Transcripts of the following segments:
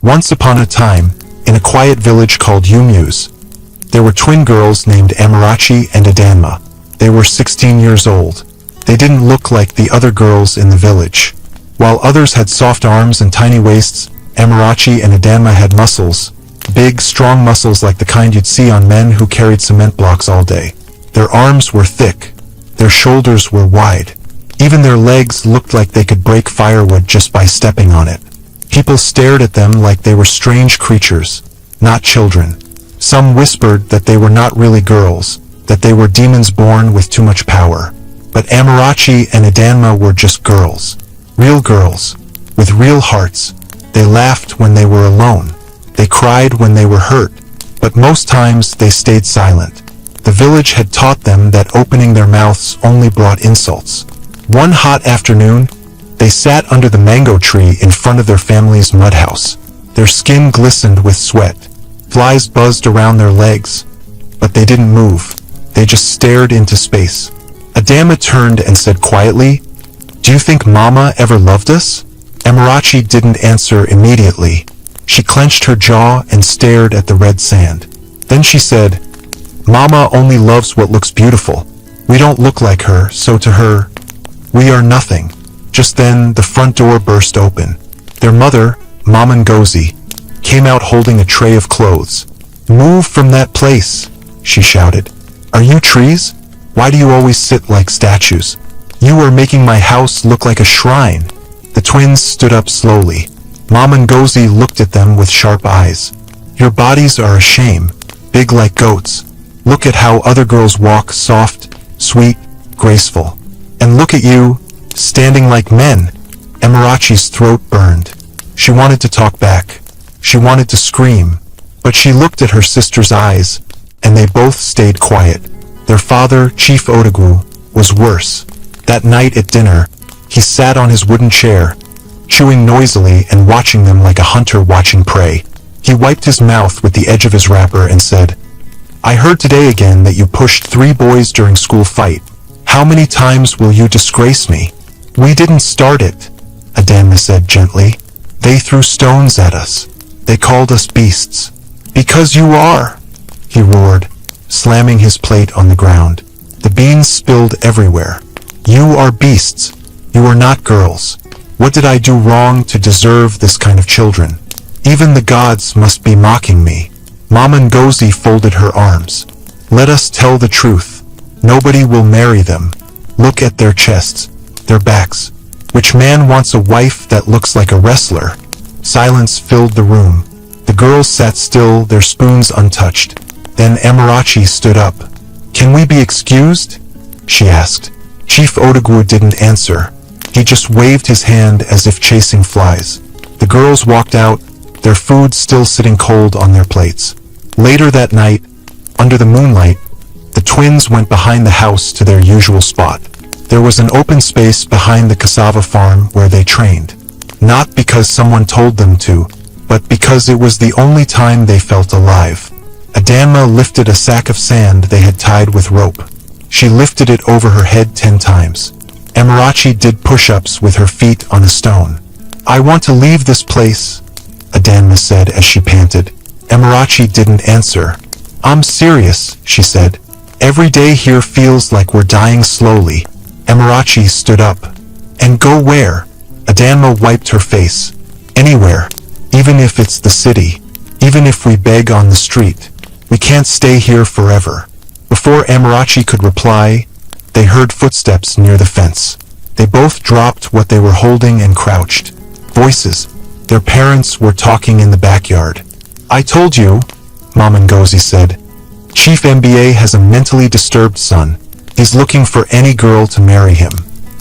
Once upon a time, in a quiet village called Yumyuz, there were twin girls named Amarachi and Adanma. They were 16 years old. They didn't look like the other girls in the village. While others had soft arms and tiny waists, Amarachi and Adanma had muscles, big, strong muscles like the kind you'd see on men who carried cement blocks all day. Their arms were thick. Their shoulders were wide. Even their legs looked like they could break firewood just by stepping on it. People stared at them like they were strange creatures, not children. Some whispered that they were not really girls, that they were demons born with too much power. But Amarachi and Adanma were just girls. Real girls, with real hearts. They laughed when they were alone. They cried when they were hurt, but most times they stayed silent. The village had taught them that opening their mouths only brought insults. One hot afternoon, they sat under the mango tree in front of their family's mud house. Their skin glistened with sweat. Flies buzzed around their legs, but they didn't move. They just stared into space. Adanma turned and said quietly, "Do you think Mama ever loved us?" Amarachi didn't answer immediately. She clenched her jaw and stared at the red sand. Then she said, "Mama only loves what looks beautiful. We don't look like her, so to her, we are nothing." Just then, the front door burst open. Their mother, Mama Ngozi, came out holding a tray of clothes. "Move from that place," she shouted. "Are you trees? Why do you always sit like statues? You are making my house look like a shrine." The twins stood up slowly. Mama Ngozi looked at them with sharp eyes. "Your bodies are a shame, big like goats. Look at how other girls walk, soft, sweet, graceful. And look at you, standing like men." Amarachi's throat burned. She wanted to talk back. She wanted to scream. But she looked at her sister's eyes, and they both stayed quiet. Their father, Chief Odogwu, was worse. That night at dinner, he sat on his wooden chair, chewing noisily and watching them like a hunter watching prey. He wiped his mouth with the edge of his wrapper and said, "I heard today again that you pushed 3 boys during school fight. How many times will you disgrace me?" "We didn't start it," Adanma said gently. "They threw stones at us. They called us beasts." "Because you are," he roared, slamming his plate on the ground. The beans spilled everywhere. "You are beasts. You are not girls. What did I do wrong to deserve this kind of children? Even the gods must be mocking me." Mama Ngozi folded her arms. "Let us tell the truth. Nobody will marry them. Look at their chests, their backs. Which man wants a wife that looks like a wrestler?" Silence filled the room. The girls sat still, their spoons untouched. Then Amarachi stood up. "Can we be excused?" she asked. Chief Odogwu didn't answer. He just waved his hand as if chasing flies. The girls walked out, their food still sitting cold on their plates. Later that night, under the moonlight, the twins went behind the house to their usual spot. There was an open space behind the cassava farm where they trained. Not because someone told them to, but because it was the only time they felt alive. Adanma lifted a sack of sand they had tied with rope. She lifted it over her head 10 times. Amarachi did push-ups with her feet on a stone. "I want to leave this place," Adanma said as she panted. Amarachi didn't answer. "I'm serious," she said. "Every day here feels like we're dying slowly." Amarachi stood up. "And go where?" Adanma wiped her face. "Anywhere. Even if it's the city. Even if we beg on the street. We can't stay here forever." Before Amarachi could reply, they heard footsteps near the fence. They both dropped what they were holding and crouched. Voices. Their parents were talking in the backyard. "I told you," Mama Ngozi said. "Chief MBA has a mentally disturbed son. He's looking for any girl to marry him.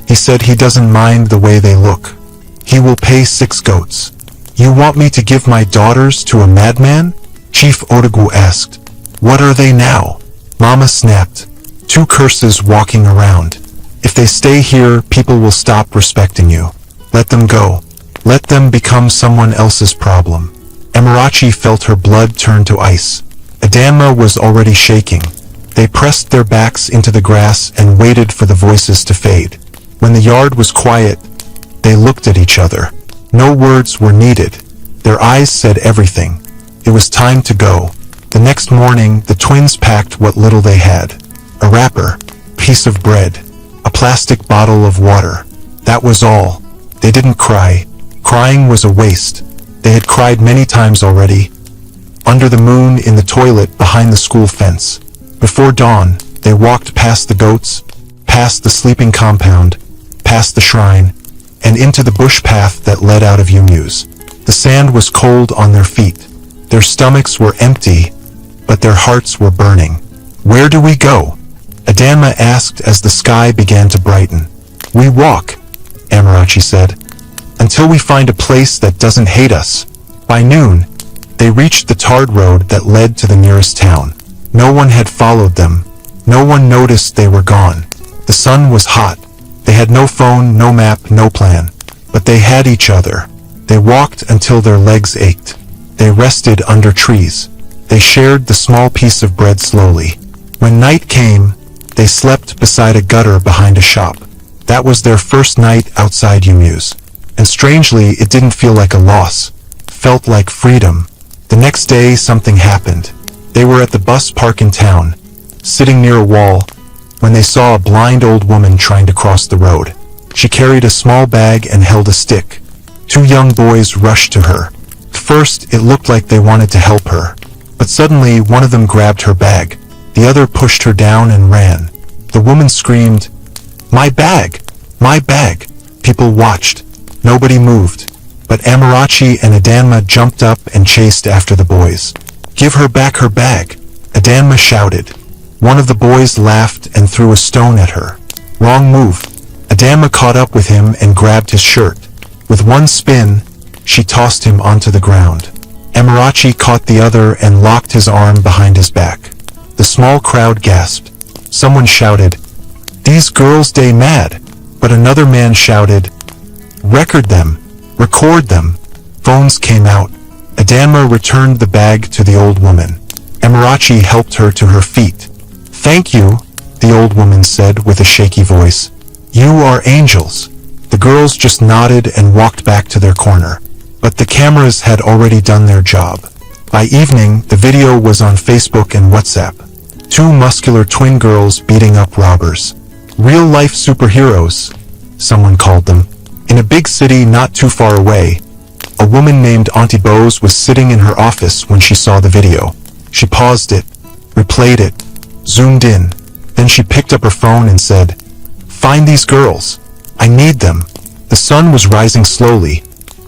He said he doesn't mind the way they look. He will pay 6 goats. You want me to give my daughters to a madman?" Chief Odogwu asked. "What are they now?" Mama snapped. "2 curses walking around. If they stay here, people will stop respecting you. Let them go. Let them become someone else's problem." Amarachi felt her blood turn to ice. Adanma was already shaking. They pressed their backs into the grass and waited for the voices to fade. When the yard was quiet, they looked at each other. No words were needed. Their eyes said everything. It was time to go. The next morning, the twins packed what little they had. A wrapper, piece of bread, a plastic bottle of water. That was all. They didn't cry. Crying was a waste. They had cried many times already. Under the moon, in the toilet, behind the school fence. Before dawn, they walked past the goats, past the sleeping compound, past the shrine, and into the bush path that led out of Yumu's. The sand was cold on their feet. Their stomachs were empty, but their hearts were burning. "Where do we go?" Adanma asked as the sky began to brighten. "We walk," Amarachi said, "until we find a place that doesn't hate us." By noon, they reached the tarred road that led to the nearest town. No one had followed them. No one noticed they were gone. The sun was hot. They had no phone, no map, no plan. But they had each other. They walked until their legs ached. They rested under trees. They shared the small piece of bread slowly. When night came, they slept beside a gutter behind a shop. That was their first night outside Yumu's. And strangely, it didn't feel like a loss. It felt like freedom. The next day, something happened. They were at the bus park in town, sitting near a wall, when they saw a blind old woman trying to cross the road. She carried a small bag and held a stick. Two young boys rushed to her. First, it looked like they wanted to help her. But suddenly, one of them grabbed her bag. The other pushed her down and ran. The woman screamed, "My bag! My bag!" People watched. Nobody moved. But Amarachi and Adanma jumped up and chased after the boys. "Give her back her bag!" Adanma shouted. One of the boys laughed and threw a stone at her. Wrong move. Adanma caught up with him and grabbed his shirt. With one spin, she tossed him onto the ground. Amarachi caught the other and locked his arm behind his back. The small crowd gasped. Someone shouted, "These girls stay mad!" But another man shouted, "Record them! Record them!" Phones came out. Adanma returned the bag to the old woman. Amarachi helped her to her feet. "Thank you," the old woman said with a shaky voice. "You are angels." The girls just nodded and walked back to their corner. But the cameras had already done their job. By evening, the video was on Facebook and WhatsApp. Two muscular twin girls beating up robbers. Real-life superheroes, someone called them. In a big city not too far away, a woman named Auntie Bose was sitting in her office when she saw the video. She paused it, replayed it, zoomed in. Then she picked up her phone and said, "Find these girls. I need them." The sun was rising slowly,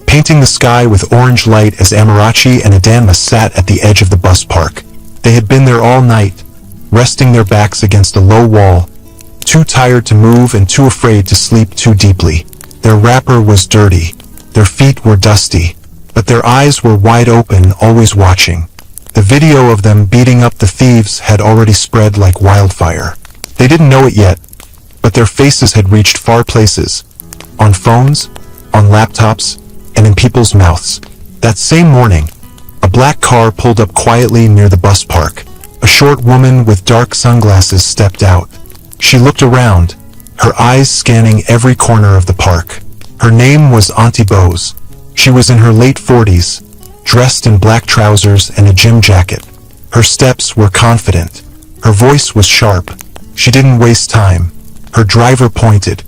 painting the sky with orange light as Amarachi and Adanma sat at the edge of the bus park. They had been there all night, resting their backs against a low wall, too tired to move and too afraid to sleep too deeply. Their wrapper was dirty. Their feet were dusty. But their eyes were wide open, always watching. The video of them beating up the thieves had already spread like wildfire. They didn't know it yet, but their faces had reached far places. On phones, on laptops, and in people's mouths. That same morning, a black car pulled up quietly near the bus park. A short woman with dark sunglasses stepped out. She looked around, her eyes scanning every corner of the park. Her name was Auntie Bose. She was in her late 40s, dressed in black trousers and a gym jacket. Her steps were confident. Her voice was sharp. She didn't waste time. Her driver pointed.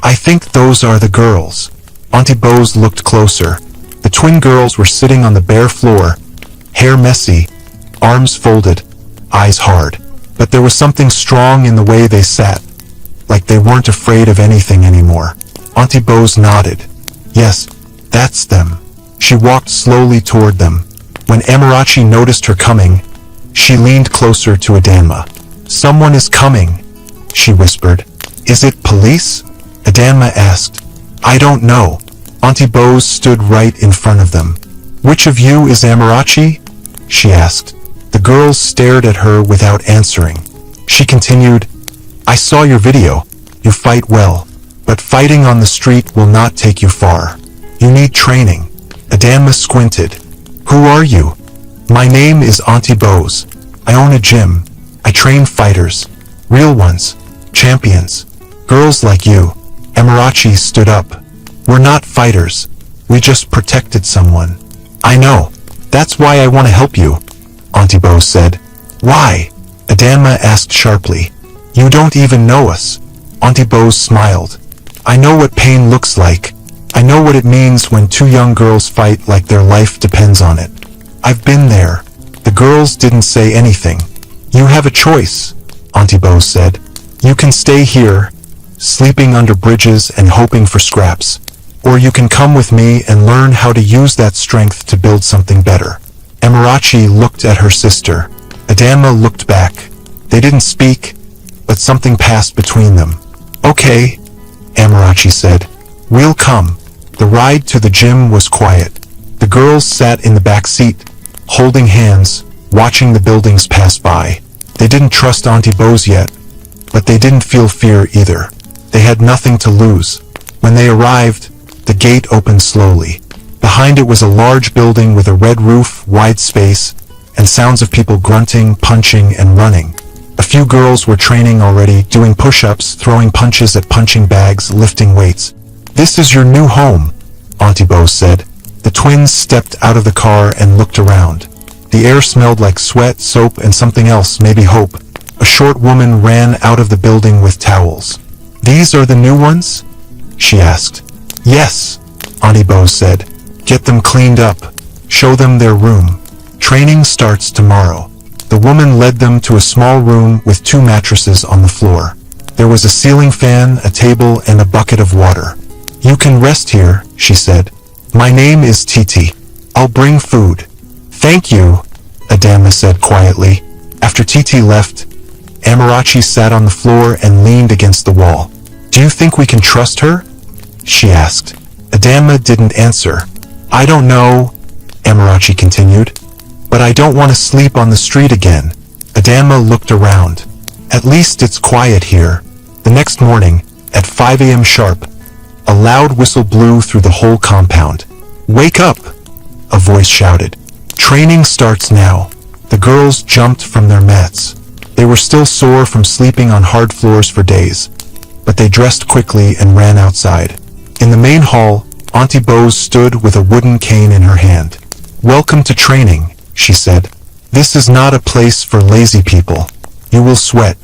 "I think those are the girls." Auntie Bose looked closer. The twin girls were sitting on the bare floor, hair messy, arms folded, eyes hard. But there was something strong in the way they sat, like they weren't afraid of anything anymore. Auntie Bose nodded. "Yes, that's them." She walked slowly toward them. When Amarachi noticed her coming, she leaned closer to Adanma. "Someone is coming," she whispered. "Is it police?" Adanma asked. "I don't know." Auntie Bose stood right in front of them. "Which of you is Amarachi?" she asked. The girls stared at her without answering. She continued, "I saw your video. You fight well. But fighting on the street will not take you far. You need training." Adanma squinted. "Who are you?" "My name is Auntie Bose. I own a gym. I train fighters. Real ones. Champions. Girls like you." Amarachi stood up. "We're not fighters. We just protected someone." I know. That's why I want to help you, Auntie Bose said. Why? Adanma asked sharply. You don't even know us. Auntie Bose smiled. I know what pain looks like. I know what it means when two young girls fight like their life depends on it. I've been there. The girls didn't say anything. You have a choice, Auntie Bose said. You can stay here, sleeping under bridges and hoping for scraps. Or you can come with me and learn how to use that strength to build something better. Amarachi looked at her sister. Adanma looked back. They didn't speak, but something passed between them. Okay, Amarachi said. We'll come. The ride to the gym was quiet. The girls sat in the back seat, holding hands, watching the buildings pass by. They didn't trust Auntie Bose yet, but they didn't feel fear either. They had nothing to lose. When they arrived, the gate opened slowly. Behind it was a large building with a red roof, wide space, and sounds of people grunting, punching, and running. A few girls were training already, doing push-ups, throwing punches at punching bags, lifting weights. This is your new home, Auntie Bose said. The twins stepped out of the car and looked around. The air smelled like sweat, soap, and something else, maybe hope. A short woman ran out of the building with towels. These are the new ones? She asked. Yes, Auntie Bose said. Get them cleaned up. Show them their room. Training starts tomorrow. The woman led them to a small room with 2 mattresses on the floor. There was a ceiling fan, a table, and a bucket of water. You can rest here, she said. My name is Titi. I'll bring food. Thank you, Adanma said quietly. After Titi left, Amarachi sat on the floor and leaned against the wall. Do you think we can trust her? She asked. Adanma didn't answer. I don't know, Amarachi continued, but I don't want to sleep on the street again. Adanma looked around. At least it's quiet here. The next morning, at 5 a.m. sharp, a loud whistle blew through the whole compound. Wake up! A voice shouted. Training starts now. The girls jumped from their mats. They were still sore from sleeping on hard floors for days, but they dressed quickly and ran outside. In the main hall, Auntie Bose stood with a wooden cane in her hand. Welcome to training, she said. This is not a place for lazy people. You will sweat.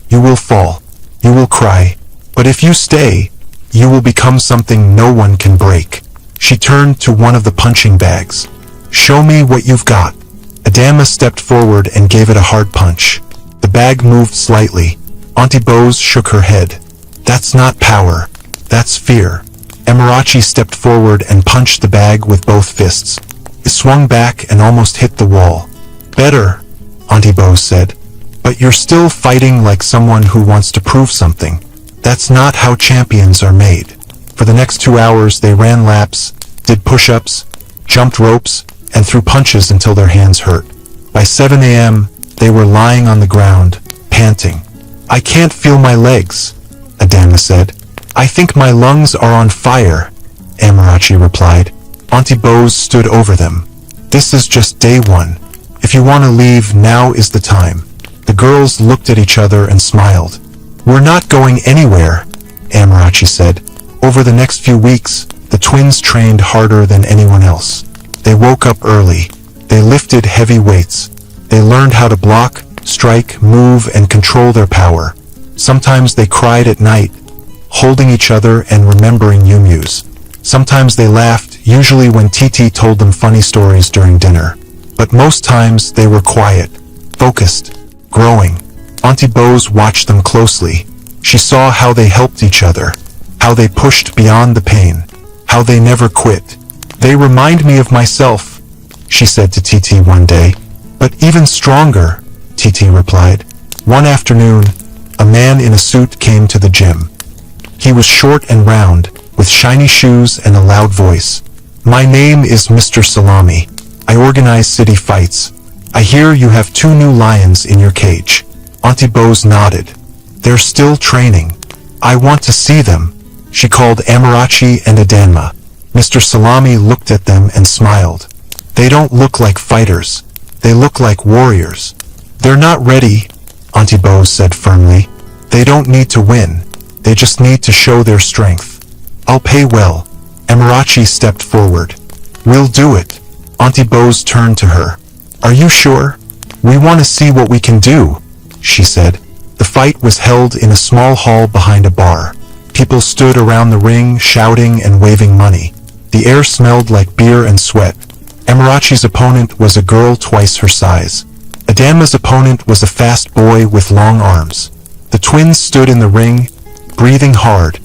You will fall. You will cry. But if you stay, you will become something no one can break. She turned to one of the punching bags. Show me what you've got. Adanma stepped forward and gave it a hard punch. The bag moved slightly. Auntie Bose shook her head. That's not power. That's fear. Amarachi stepped forward and punched the bag with both fists. It swung back and almost hit the wall. Better, Auntie Bose said. But you're still fighting like someone who wants to prove something. That's not how champions are made. For the next 2 hours they ran laps, did push-ups, jumped ropes, and threw punches until their hands hurt. By 7 a.m., they were lying on the ground, panting. I can't feel my legs, Adanma said. I think my lungs are on fire, Amarachi replied. Auntie Bose stood over them. This is just day 1. If you want to leave, now is the time. The girls looked at each other and smiled. We're not going anywhere, Amarachi said. Over the next few weeks, the twins trained harder than anyone else. They woke up early. They lifted heavy weights. They learned how to block, strike, move, and control their power. Sometimes they cried at night, holding each other and remembering Yumyus. Sometimes they laughed, usually when Titi told them funny stories during dinner. But most times they were quiet, focused, growing. Auntie Bose watched them closely. She saw how they helped each other, how they pushed beyond the pain, how they never quit. They remind me of myself, she said to Titi one day. But even stronger, Titi replied. One afternoon, a man in a suit came to the gym. He was short and round, with shiny shoes and a loud voice. My name is Mr. Salami. I organize city fights. I hear you have 2 new lions in your cage. Auntie Bose nodded. They're still training. I want to see them. She called Amarachi and Adanma. Mr. Salami looked at them and smiled. They don't look like fighters. They look like warriors. They're not ready, Auntie Bose said firmly. They don't need to win. They just need to show their strength. I'll pay well. Amarachi stepped forward. We'll do it. Auntie Bose turned to her. Are you sure? We want to see what we can do, she said. The fight was held in a small hall behind a bar. People stood around the ring, shouting and waving money. The air smelled like beer and sweat. Amarachi's opponent was a girl twice her size. Adama's opponent was a fast boy with long arms. The twins stood in the ring, breathing hard,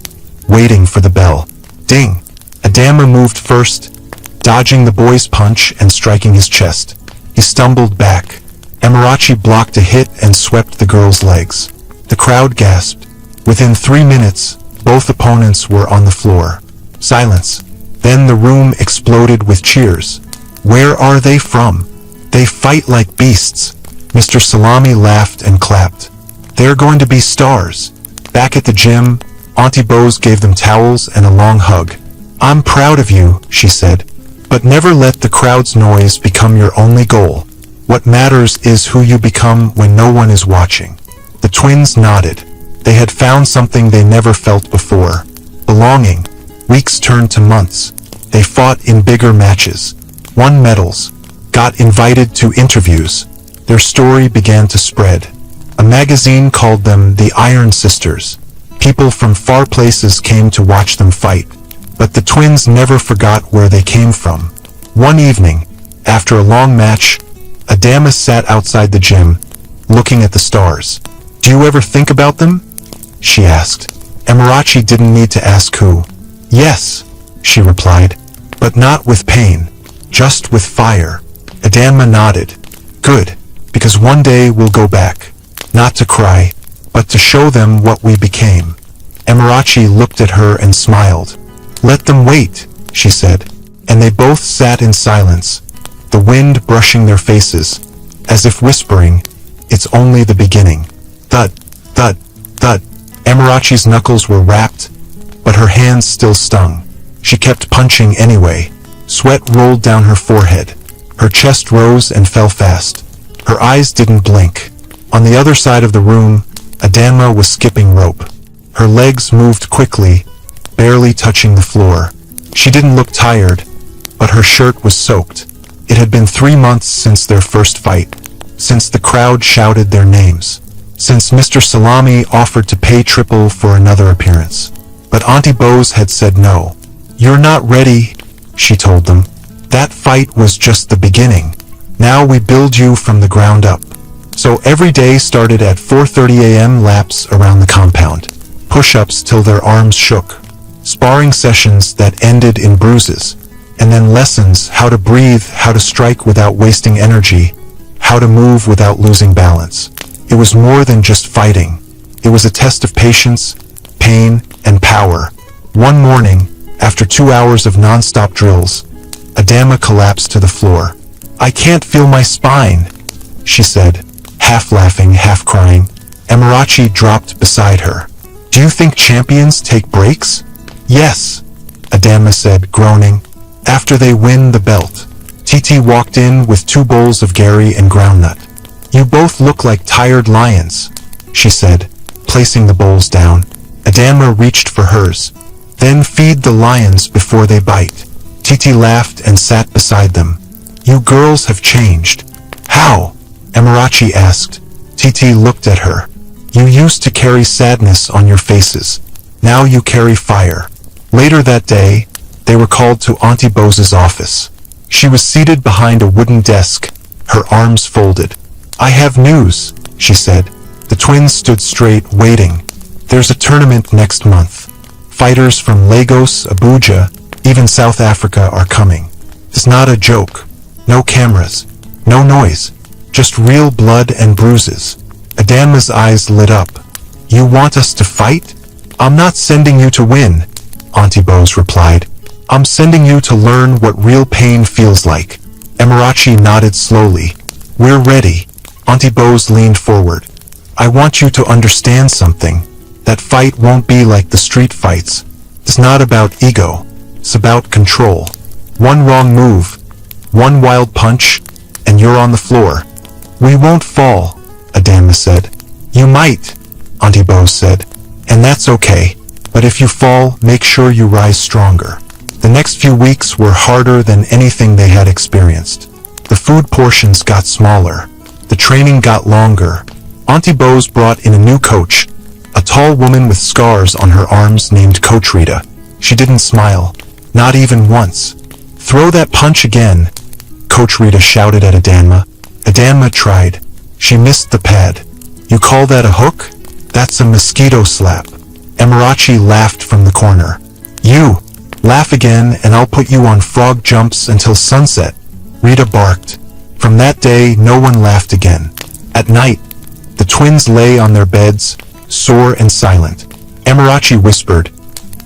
waiting for the bell. Ding! Adama moved first, dodging the boy's punch and striking his chest. He stumbled back. Amarachi blocked a hit and swept the girl's legs. The crowd gasped. Within 3 minutes, both opponents were on the floor. Silence. Then the room exploded with cheers. Where are they from? They fight like beasts. Mr. Salami laughed and clapped. They're going to be stars. Back at the gym, Auntie Bose gave them towels and a long hug. I'm proud of you, she said. But never let the crowd's noise become your only goal. What matters is who you become when no one is watching. The twins nodded. They had found something they never felt before. Belonging. Weeks turned to months. They fought in bigger matches. Won medals. Got invited to interviews. Their story began to spread. A magazine called them the Iron Sisters. People from far places came to watch them fight. But the twins never forgot where they came from. One evening, after a long match, Adama sat outside the gym, looking at the stars. Do you ever think about them? She asked. Amarachi didn't need to ask who. Yes, she replied, but not with pain, just with fire. Adama nodded. Good, because one day we'll go back, not to cry, but to show them what we became. Amarachi looked at her and smiled. Let them wait, she said, and they both sat in silence, the wind brushing their faces, as if whispering, it's only the beginning. Thud, thud, thud. Amarachi's knuckles were wrapped, but her hands still stung. She kept punching anyway. Sweat rolled down her forehead. Her chest rose and fell fast. Her eyes didn't blink. On the other side of the room, Adama was skipping rope. Her legs moved quickly, barely touching the floor. She didn't look tired, but her shirt was soaked. It had been 3 months since their first fight, since the crowd shouted their names, since Mr. Salami offered to pay triple for another appearance. But Auntie Bose had said no. You're not ready, she told them. That fight was just the beginning. Now we build you from the ground up. So every day started at 4:30 a.m. laps around the compound. Push-ups till their arms shook. Sparring sessions that ended in bruises. And then lessons how to breathe, how to strike without wasting energy, how to move without losing balance. It was more than just fighting. It was a test of patience, pain, and power. One morning, after 2 hours of non-stop drills, Adama collapsed to the floor. I can't feel my spine, she said, half laughing, half crying. Amarachi dropped beside her. Do you think champions take breaks? Yes, Adama said, groaning. After they win the belt. Titi walked in with 2 bowls of Gary and groundnut. You both look like tired lions, she said, placing the bowls down. Adama reached for hers. Then feed the lions before they bite. Titi laughed and sat beside them. You girls have changed. How? Amarachi asked. Titi looked at her. You used to carry sadness on your faces. Now you carry fire. Later that day, they were called to Auntie Bose's office. She was seated behind a wooden desk, her arms folded. I have news, she said. The twins stood straight, waiting. There's a tournament next month. Fighters from Lagos, Abuja, even South Africa are coming. It's not a joke. No cameras. No noise. Just real blood and bruises. Adama's eyes lit up. You want us to fight? I'm not sending you to win, Auntie Bose replied. I'm sending you to learn what real pain feels like. Amarachi nodded slowly. We're ready. Auntie Bose leaned forward. I want you to understand something. That fight won't be like the street fights. It's not about ego. It's about control. One wrong move, one wild punch, and you're on the floor. We won't fall, Adama said. You might, Auntie Bose said. And that's okay. But if you fall, make sure you rise stronger. The next few weeks were harder than anything they had experienced. The food portions got smaller. The training got longer. Auntie Bose brought in a new coach, a tall woman with scars on her arms named Coach Rita. She didn't smile, not even once. "Throw that punch again," Coach Rita shouted at Adanma. Adanma tried. She missed the pad. "You call that a hook? That's a mosquito slap." Emirachi laughed from the corner. "You, laugh again and I'll put you on frog jumps until sunset," Rita barked. From that day, no one laughed again. At night, the twins lay on their beds, sore and silent. Emirachi whispered,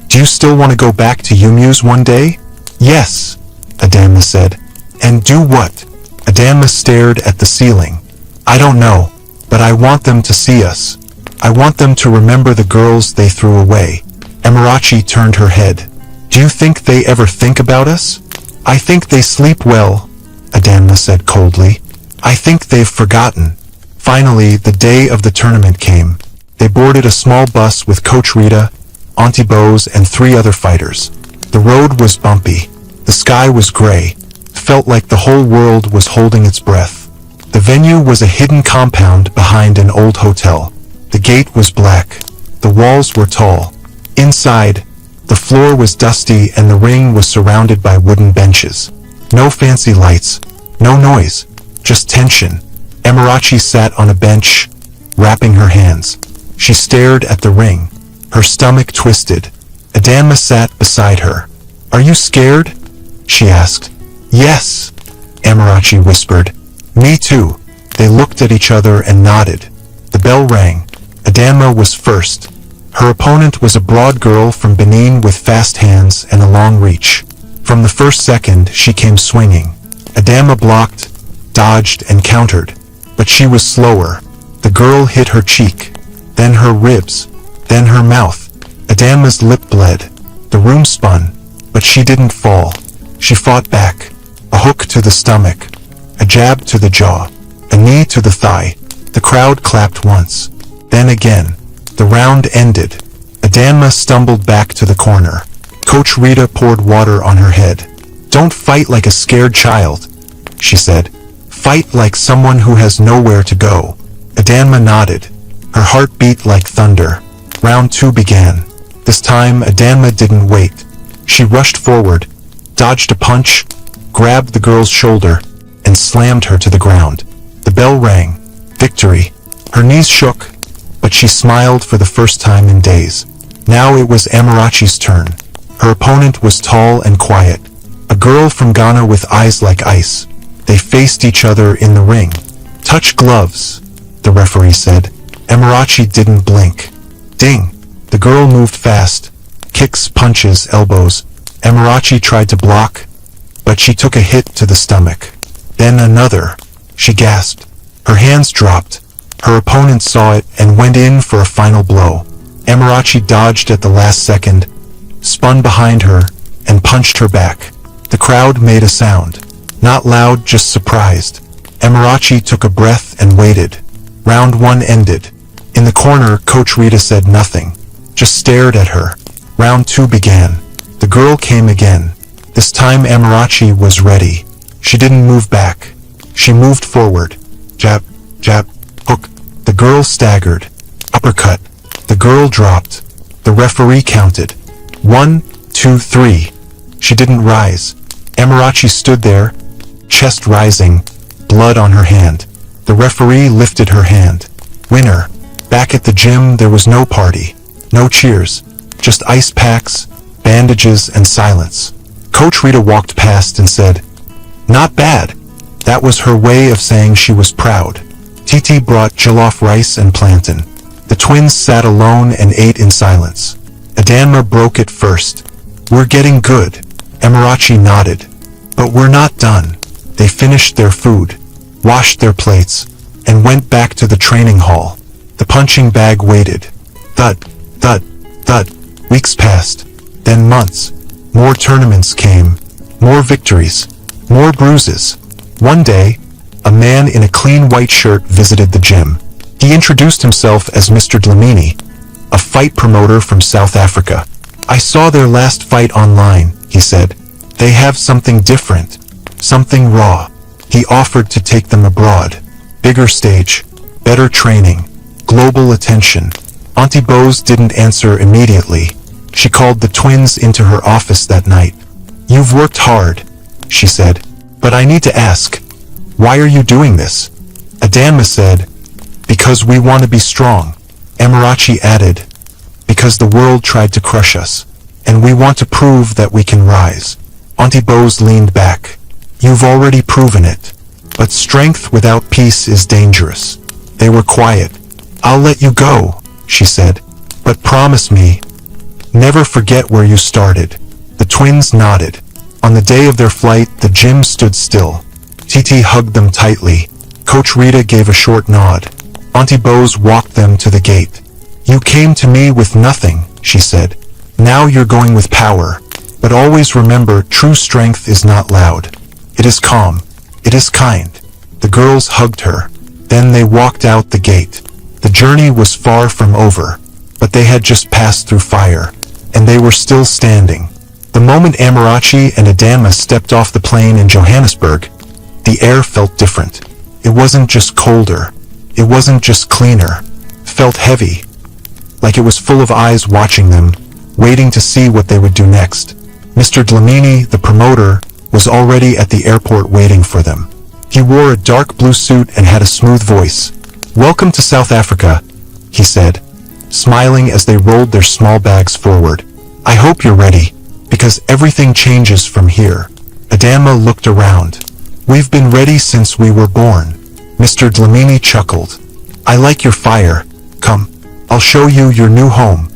"Do you still want to go back to Yumu's one day?" "Yes," Adanma said. "And do what?" Adanma stared at the ceiling. "I don't know, but I want them to see us. I want them to remember the girls they threw away." Emirachi turned her head. "Do you think they ever think about us?" "I think they sleep well," Adanma said coldly. "I think they've forgotten." Finally, the day of the tournament came. They boarded a small bus with Coach Rita, Auntie Bose, and 3 other fighters. The road was bumpy. The sky was gray. It felt like the whole world was holding its breath. The venue was a hidden compound behind an old hotel. The gate was black. The walls were tall. Inside, the floor was dusty and the ring was surrounded by wooden benches. No fancy lights, no noise, just tension. Emirachi sat on a bench, wrapping her hands. She stared at the ring. Her stomach twisted. Adanma sat beside her. "Are you scared?" she asked. "Yes," Emirachi whispered. "Me too." They looked at each other and nodded. The bell rang. Adanma was first. Her opponent was a broad girl from Benin with fast hands and a long reach. From the first second, she came swinging. Adanma blocked, dodged, and countered. But she was slower. The girl hit her cheek, then her ribs, then her mouth. Adanma's lip bled. The room spun, but she didn't fall. She fought back. A hook to the stomach, a jab to the jaw, a knee to the thigh. The crowd clapped once, then again. The round ended. Adanma stumbled back to the corner. Coach Rita poured water on her head. "Don't fight like a scared child," she said. "Fight like someone who has nowhere to go." Adanma nodded. Her heart beat like thunder. Round 2 began. This time, Adanma didn't wait. She rushed forward, dodged a punch, grabbed the girl's shoulder, and slammed her to the ground. The bell rang. Victory. Her knees shook, but she smiled for the first time in days. Now it was Emirachi's turn. Her opponent was tall and quiet, a girl from Ghana with eyes like ice. They faced each other in the ring. "Touch gloves," the referee said. Emirachi didn't blink. Ding! The girl moved fast. Kicks, punches, elbows. Emirachi tried to block, but she took a hit to the stomach. Then another. She gasped. Her hands dropped. Her opponent saw it and went in for a final blow. Emirachi dodged at the last second, spun behind her, and punched her back. The crowd made a sound. Not loud, just surprised. Emirachi took a breath and waited. Round 1 ended. In the corner, Coach Rita said nothing, just stared at her. Round 2 began. The girl came again. This time Emirachi was ready. She didn't move back. She moved forward. Jab, jab, hook. The girl staggered. Uppercut. The girl dropped. The referee counted. 1, 2, 3. She didn't rise. Emirachi stood there, chest rising, blood on her hand. The referee lifted her hand. Winner. Back at the gym, there was no party, no cheers, just ice packs, bandages, and silence. Coach Rita walked past and said, "Not bad." That was her way of saying she was proud. Titi brought jollof rice and plantain. The twins sat alone and ate in silence. Adanma broke it first. "We're getting good." Emirachi nodded. "But we're not done." They finished their food, washed their plates, and went back to the training hall. The punching bag waited. Thud, thud, thud. Weeks passed, then months. More tournaments came, more victories, more bruises. One day, a man in a clean white shirt visited the gym. He introduced himself as Mr. Dlamini, a fight promoter from South Africa. "I saw their last fight online," he said. They have something different. Something raw. He offered to take them abroad. Bigger stage. Better training. Global attention. Auntie Bose didn't answer immediately. She called the twins into her office that night. "You've worked hard," she said. "But I need to ask, why are you doing this?" Adanma said, "Because we want to be strong." Amarachi added, "Because the world tried to crush us, and we want to prove that we can rise." Auntie Bose leaned back. "You've already proven it. But strength without peace is dangerous." They were quiet. "I'll let you go," she said. "But promise me, never forget where you started." The twins nodded. On the day of their flight, the gym stood still. Titi hugged them tightly. Coach Rita gave a short nod. Auntie Bose walked them to the gate. "You came to me with nothing," she said. "Now you're going with power. But always remember, true strength is not loud. It is calm. It is kind." The girls hugged her. Then they walked out the gate. The journey was far from over, but they had just passed through fire, and they were still standing. The moment Amarachi and Adanma stepped off the plane in Johannesburg, the air felt different. It wasn't just colder. It wasn't just cleaner. It felt heavy, like it was full of eyes watching them, waiting to see what they would do next. Mr. Dlamini, the promoter, was already at the airport waiting for them. He wore a dark blue suit and had a smooth voice. "Welcome to South Africa," he said, smiling as they rolled their small bags forward. "I hope you're ready, because everything changes from here." Adanma looked around. "We've been ready since we were born." Mr. Dlamini chuckled. "I like your fire. Come, I'll show you your new home."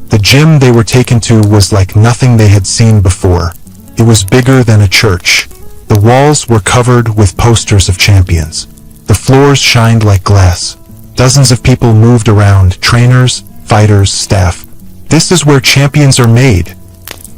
The gym they were taken to was like nothing they had seen before. It was bigger than a church. The walls were covered with posters of champions. The floors shined like glass. Dozens of people moved around, trainers, fighters, staff. "This is where champions are made,"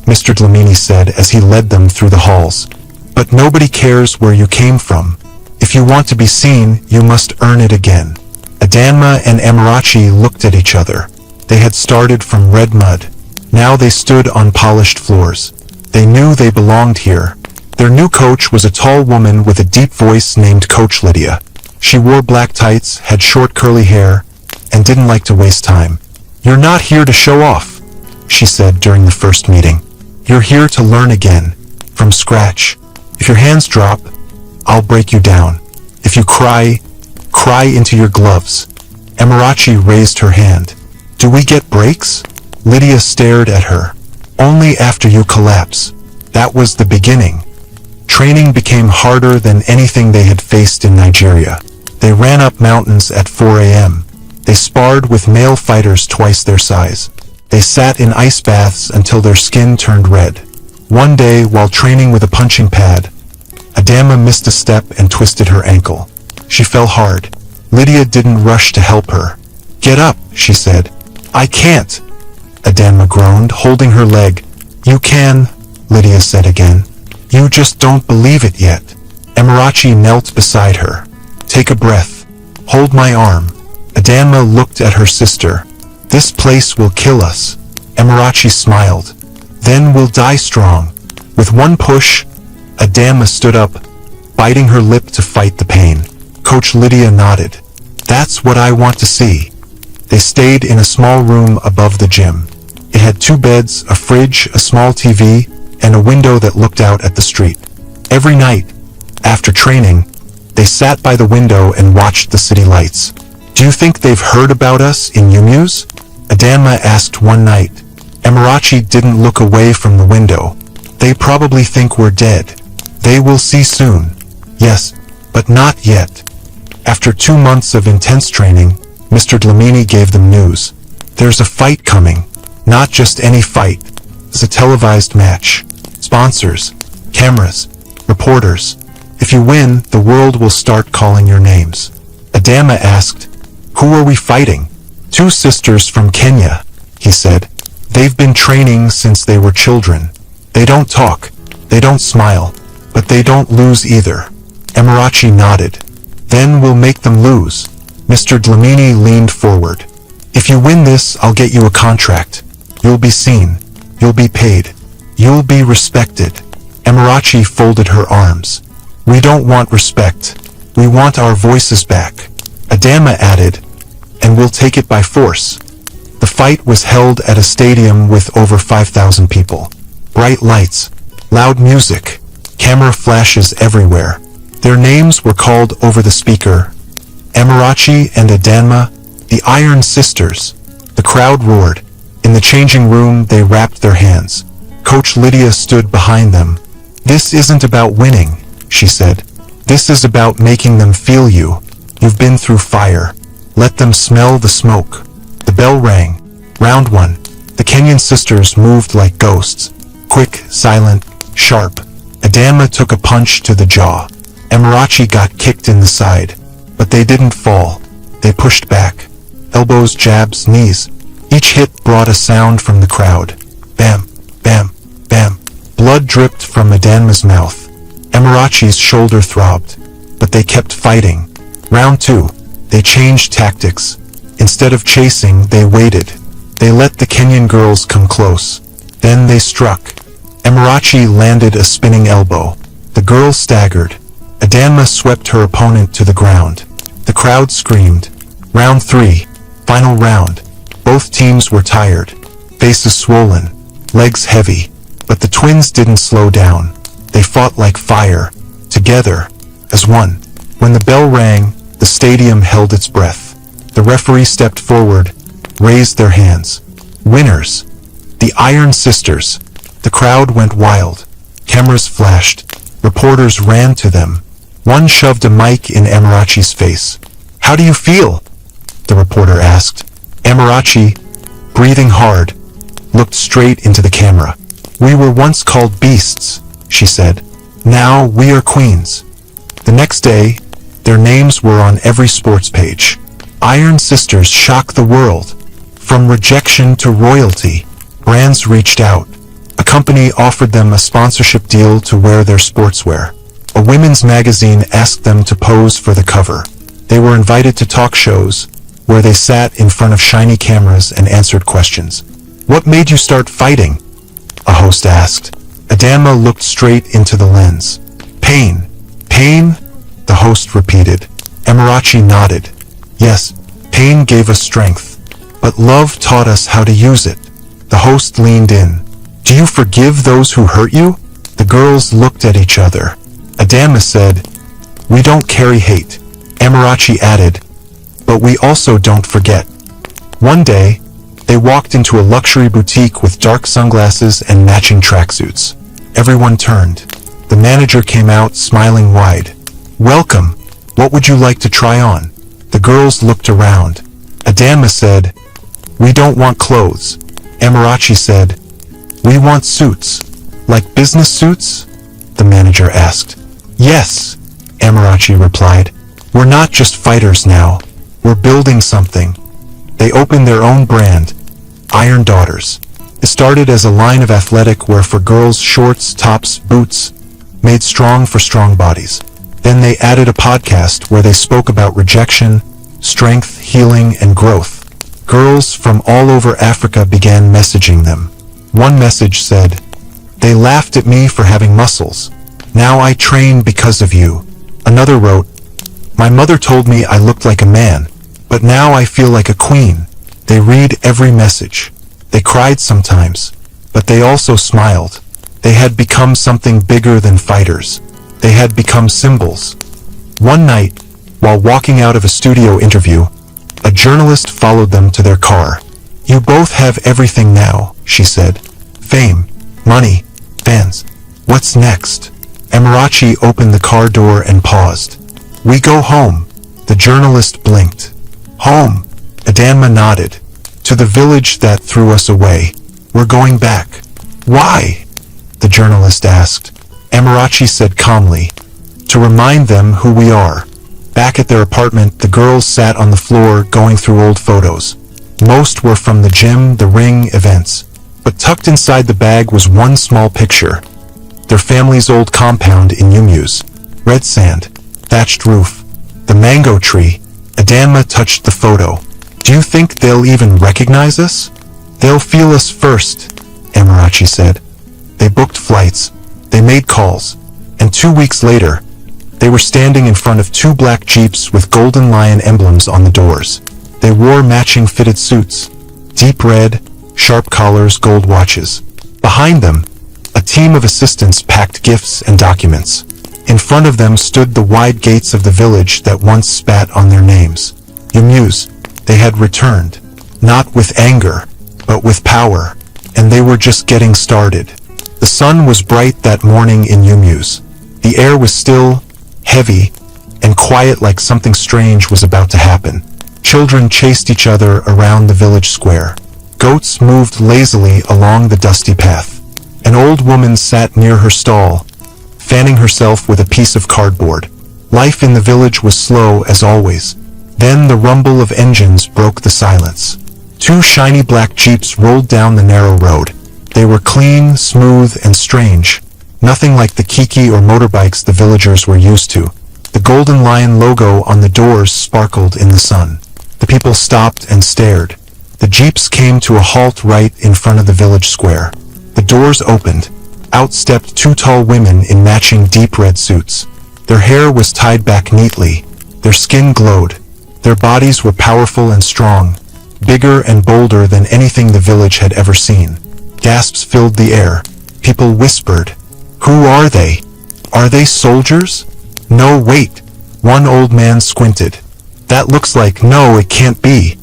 Mr. Dlamini said as he led them through the halls. "But nobody cares where you came from. If you want to be seen, you must earn it again." Adanma and Amarachi looked at each other. They had started from red mud. Now they stood on polished floors. They knew they belonged here. Their new coach was a tall woman with a deep voice named Coach Lydia. She wore black tights, had short curly hair, and didn't like to waste time. "You're not here to show off," she said during the first meeting. "You're here to learn again, from scratch. If your hands drop, I'll break you down. If you cry, cry into your gloves." Amarachi raised her hand. "Do we get breaks?" Lydia stared at her. "Only after you collapse." That was the beginning. Training became harder than anything they had faced in Nigeria. They ran up mountains at 4 a.m. They sparred with male fighters twice their size. They sat in ice baths until their skin turned red. One day, while training with a punching pad, Adanma missed a step and twisted her ankle. She fell hard. Lydia didn't rush to help her. "Get up," she said. "I can't," Adanma groaned, holding her leg. "You can," Lydia said again. "You just don't believe it yet." Amarachi knelt beside her. "Take a breath. Hold my arm." Adanma looked at her sister. "This place will kill us." Amarachi smiled. "Then we'll die strong." With one push, Adanma stood up, biting her lip to fight the pain. Coach Lydia nodded. "That's what I want to see." They stayed in a small room above the gym. It had 2 beds, a fridge, a small TV, and a window that looked out at the street. Every night, after training, they sat by the window and watched the city lights. "Do you think they've heard about us in Yumyus?" Adanma asked one night. Amarachi didn't look away from the window. "They probably think we're dead. They will see soon." "Yes, but not yet." After 2 months of intense training, Mr. Dlamini gave them news. "There's a fight coming. Not just any fight. It's a televised match. Sponsors, cameras, reporters. If you win, the world will start calling your names." Adanma asked, "Who are we fighting?" "2 sisters from Kenya," he said. "They've been training since they were children. They don't talk, they don't smile, but they don't lose either." Amarachi nodded. "Then we'll make them lose." Mr. Dlamini leaned forward. "If you win this, I'll get you a contract. You'll be seen. You'll be paid. You'll be respected. Amarachi folded her arms. We don't want respect. We want our voices back. Adama added, and we'll take it by force. The fight was held at a stadium with over 5,000 people. Bright lights, loud music, camera flashes everywhere. Their names were called over the speaker. Amarachi and Adama, the Iron Sisters. The crowd roared. In the changing room, they wrapped their hands. Coach Lydia stood behind them. This isn't about winning, she said. This is about making them feel you. You've been through fire. Let them smell the smoke. The bell rang. Round one. The Kenyan sisters moved like ghosts. Quick, silent, sharp. Adama took a punch to the jaw. Amarachi got kicked in the side. But they didn't fall. They pushed back. Elbows, jabs, knees. Each hit brought a sound from the crowd. Bam, bam, bam. Blood dripped from Adama's mouth. Amarachi's shoulder throbbed. But they kept fighting. Round two. They changed tactics. Instead of chasing, they waited. They let the Kenyan girls come close. Then they struck. Amarachi landed a spinning elbow. The girl staggered. Adama swept her opponent to the ground. The crowd screamed. Round three. Final round. Both teams were tired. Faces swollen. Legs heavy. But the twins didn't slow down. They fought like fire. Together. As one. When the bell rang, the stadium held its breath. The referee stepped forward, raised their hands. Winners. The Iron Sisters. The crowd went wild. Cameras flashed. Reporters ran to them. One shoved a mic in Amarachi's face. How do you feel? The reporter asked. Amarachi, breathing hard, looked straight into the camera. We were once called beasts, she said. Now we are queens. The next day, their names were on every sports page. Iron Sisters shocked the world. From rejection to royalty, brands reached out. A company offered them a sponsorship deal to wear their sportswear. A women's magazine asked them to pose for the cover. They were invited to talk shows, where they sat in front of shiny cameras and answered questions. What made you start fighting? A host asked. Adama looked straight into the lens. Pain. Pain? The host repeated. Amarachi nodded. Yes, pain gave us strength. But love taught us how to use it. The host leaned in. Do you forgive those who hurt you? The girls looked at each other. Adama said, We don't carry hate. Amarachi added, But we also don't forget. One day, they walked into a luxury boutique with dark sunglasses and matching tracksuits. Everyone turned. The manager came out, smiling wide. Welcome. What would you like to try on? The girls looked around. Adama said, We don't want clothes. Amarachi said, We want suits. Like business suits? The manager asked. Yes, Amarachi replied. We're not just fighters now. We're building something. They opened their own brand, Iron Daughters. It started as a line of athletic wear for girls, shorts, tops, boots, made strong for strong bodies. Then they added a podcast where they spoke about rejection, strength, healing, and growth. Girls from all over Africa began messaging them. One message said, They laughed at me for having muscles. Now I train because of you. Another wrote, My mother told me I looked like a man, but now I feel like a queen. They read every message. They cried sometimes, but they also smiled. They had become something bigger than fighters. They had become symbols. One night, while walking out of a studio interview, a journalist followed them to their car. You both have everything now, she said. Fame, money, fans. What's next? Amarachi opened the car door and paused. We go home. The journalist blinked. Home. Adama nodded. To the village that threw us away. We're going back. Why? The journalist asked. Amarachi said calmly. To remind them who we are. Back at their apartment, the girls sat on the floor going through old photos. Most were from the gym, the ring, events. But tucked inside the bag was one small picture. Their family's old compound in Yumyus. Red sand. Thatched roof. The mango tree. Adama touched the photo. Do you think they'll even recognize us? They'll feel us first, Amarachi said. They booked flights, they made calls, and 2 weeks later, they were standing in front of 2 black jeeps with golden lion emblems on the doors. They wore matching fitted suits, deep red, sharp collars, gold watches. Behind them, a team of assistants packed gifts and documents. In front of them stood the wide gates of the village that once spat on their names. Yumyus, they had returned, not with anger, but with power, and they were just getting started. The sun was bright that morning in Yumyus. The air was still, heavy, and quiet, like something strange was about to happen. Children chased each other around the village square. Goats moved lazily along the dusty path. An old woman sat near her stall, fanning herself with a piece of cardboard. Life in the village was slow as always. Then the rumble of engines broke the silence. 2 shiny black jeeps rolled down the narrow road. They were clean, smooth, and strange. Nothing like the kiki or motorbikes the villagers were used to. The golden lion logo on the doors sparkled in the sun. The people stopped and stared. The jeeps came to a halt right in front of the village square. The doors opened. Out stepped 2 tall women in matching deep red suits. Their hair was tied back neatly. Their skin glowed. Their bodies were powerful and strong, bigger and bolder than anything the village had ever seen. Gasps filled the air. People whispered, "Who are they? Are they soldiers? No, wait." One old man squinted. "That looks like, no, it can't be."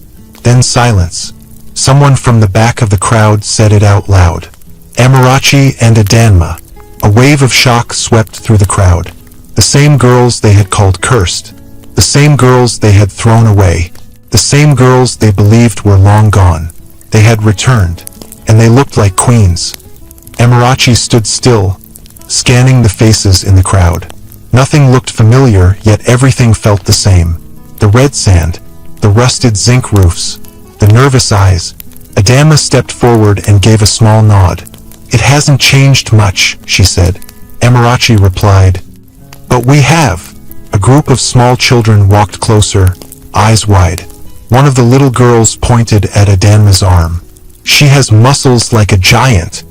Then silence. Someone from the back of the crowd said it out loud. Amarachi and Adanma. A wave of shock swept through the crowd. The same girls they had called cursed. The same girls they had thrown away. The same girls they believed were long gone. They had returned, and they looked like queens. Amarachi stood still, scanning the faces in the crowd. Nothing looked familiar, yet everything felt the same. The red sand, the rusted zinc roofs, the nervous eyes. Adanma stepped forward and gave a small nod. "It hasn't changed much," she said. Amarachi replied, "But we have." A group of small children walked closer, eyes wide. One of the little girls pointed at Adanma's arm. "She has muscles like a giant."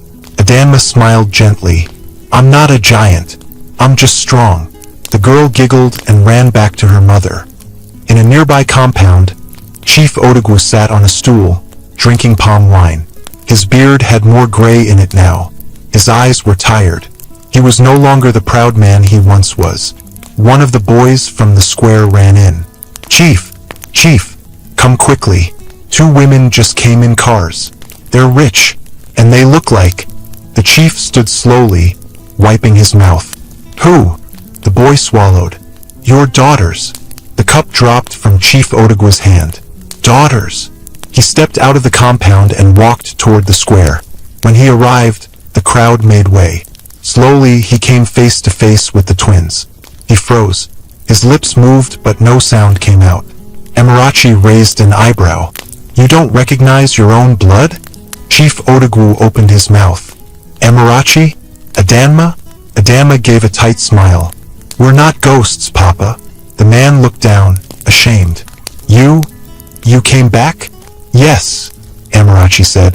Adanma smiled gently. "I'm not a giant. I'm just strong." The girl giggled and ran back to her mother. In a nearby compound, Chief Odogwu sat on a stool, drinking palm wine. His beard had more gray in it now. His eyes were tired. He was no longer the proud man he once was. One of the boys from the square ran in. "Chief! Chief! Come quickly. 2 women just came in cars. They're rich, and they look like..." The chief stood slowly, wiping his mouth. "Who?" The boy swallowed. "Your daughters." The cup dropped from Chief Odogwu's hand. "Daughters." He stepped out of the compound and walked toward the square. When he arrived, the crowd made way. Slowly, he came face to face with the twins. He froze. His lips moved, but no sound came out. Amarachi raised an eyebrow. "You don't recognize your own blood?" Chief Odogwu opened his mouth. "Amarachi? Adanma?" Adanma gave a tight smile. "We're not ghosts, Papa." The man looked down, ashamed. You came back?" "Yes," Amarachi said,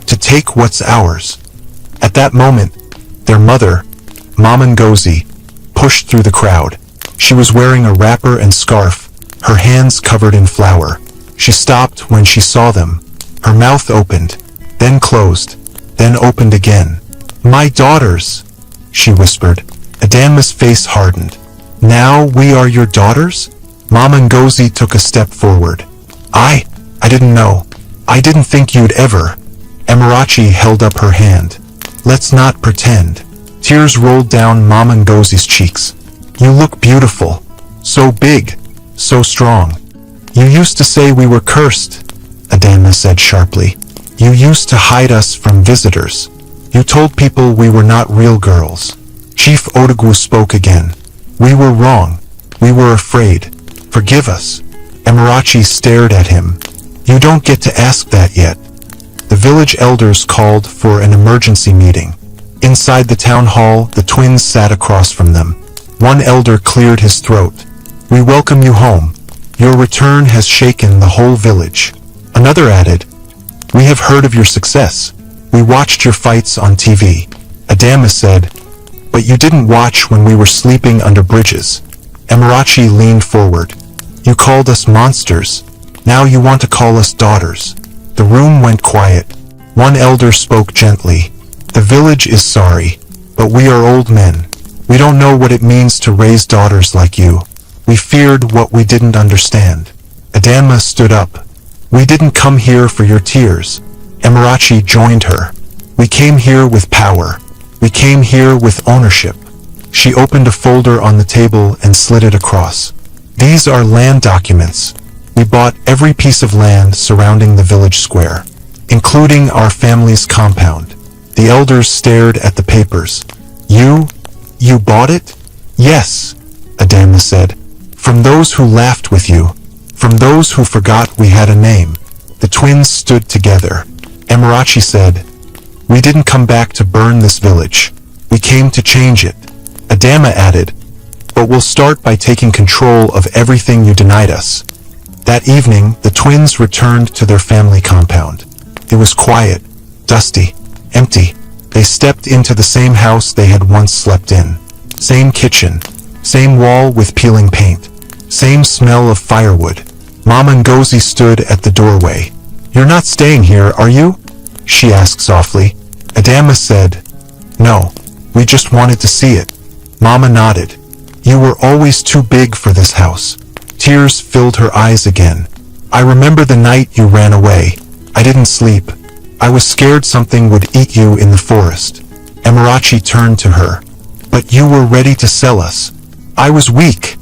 "to take what's ours." At that moment, their mother, Mama Ngozi, pushed through the crowd. She was wearing a wrapper and scarf, her hands covered in flour. She stopped when she saw them. Her mouth opened, then closed, then opened again. "My daughters," she whispered. Adanma's face hardened. "Now we are your daughters?" Mama Ngozi took a step forward. I didn't know. I didn't think you'd ever." Amarachi held up her hand. "Let's not pretend." Tears rolled down Mama Ngozi's cheeks. "You look beautiful. So big. So strong." "You used to say we were cursed," Adanma said sharply. "You used to hide us from visitors. You told people we were not real girls." Chief Odogwu spoke again. "We were wrong. We were afraid. Forgive us." Amarachi stared at him. "You don't get to ask that yet." The village elders called for an emergency meeting. Inside the town hall, the twins sat across from them. One elder cleared his throat. "We welcome you home. Your return has shaken the whole village." Another added, "We have heard of your success. We watched your fights on TV." Adama said, "But you didn't watch when we were sleeping under bridges." Amarachi leaned forward. "You called us monsters. Now you want to call us daughters." The room went quiet. One elder spoke gently. "The village is sorry, but we are old men. We don't know what it means to raise daughters like you. We feared what we didn't understand." Adama stood up. "We didn't come here for your tears." Amarachi joined her. "We came here with power. We came here with ownership." She opened a folder on the table and slid it across. "These are land documents. We bought every piece of land surrounding the village square, including our family's compound." The elders stared at the papers. You bought it?" "Yes," Adama said. "From those who laughed with you. From those who forgot we had a name." The twins stood together. Amarachi said, "We didn't come back to burn this village. We came to change it." Adama added, "But we'll start by taking control of everything you denied us." That evening, the twins returned to their family compound. It was quiet, dusty, empty. They stepped into the same house they had once slept in. Same kitchen, same wall with peeling paint, same smell of firewood. Mama Ngozi stood at the doorway. "You're not staying here, are you?" she asked softly. Adama said, "No, we just wanted to see it." Mama nodded. "You were always too big for this house." Tears filled her eyes again. "I remember the night you ran away. I didn't sleep. I was scared something would eat you in the forest." Amarachi turned to her. "But you were ready to sell us." "I was weak,"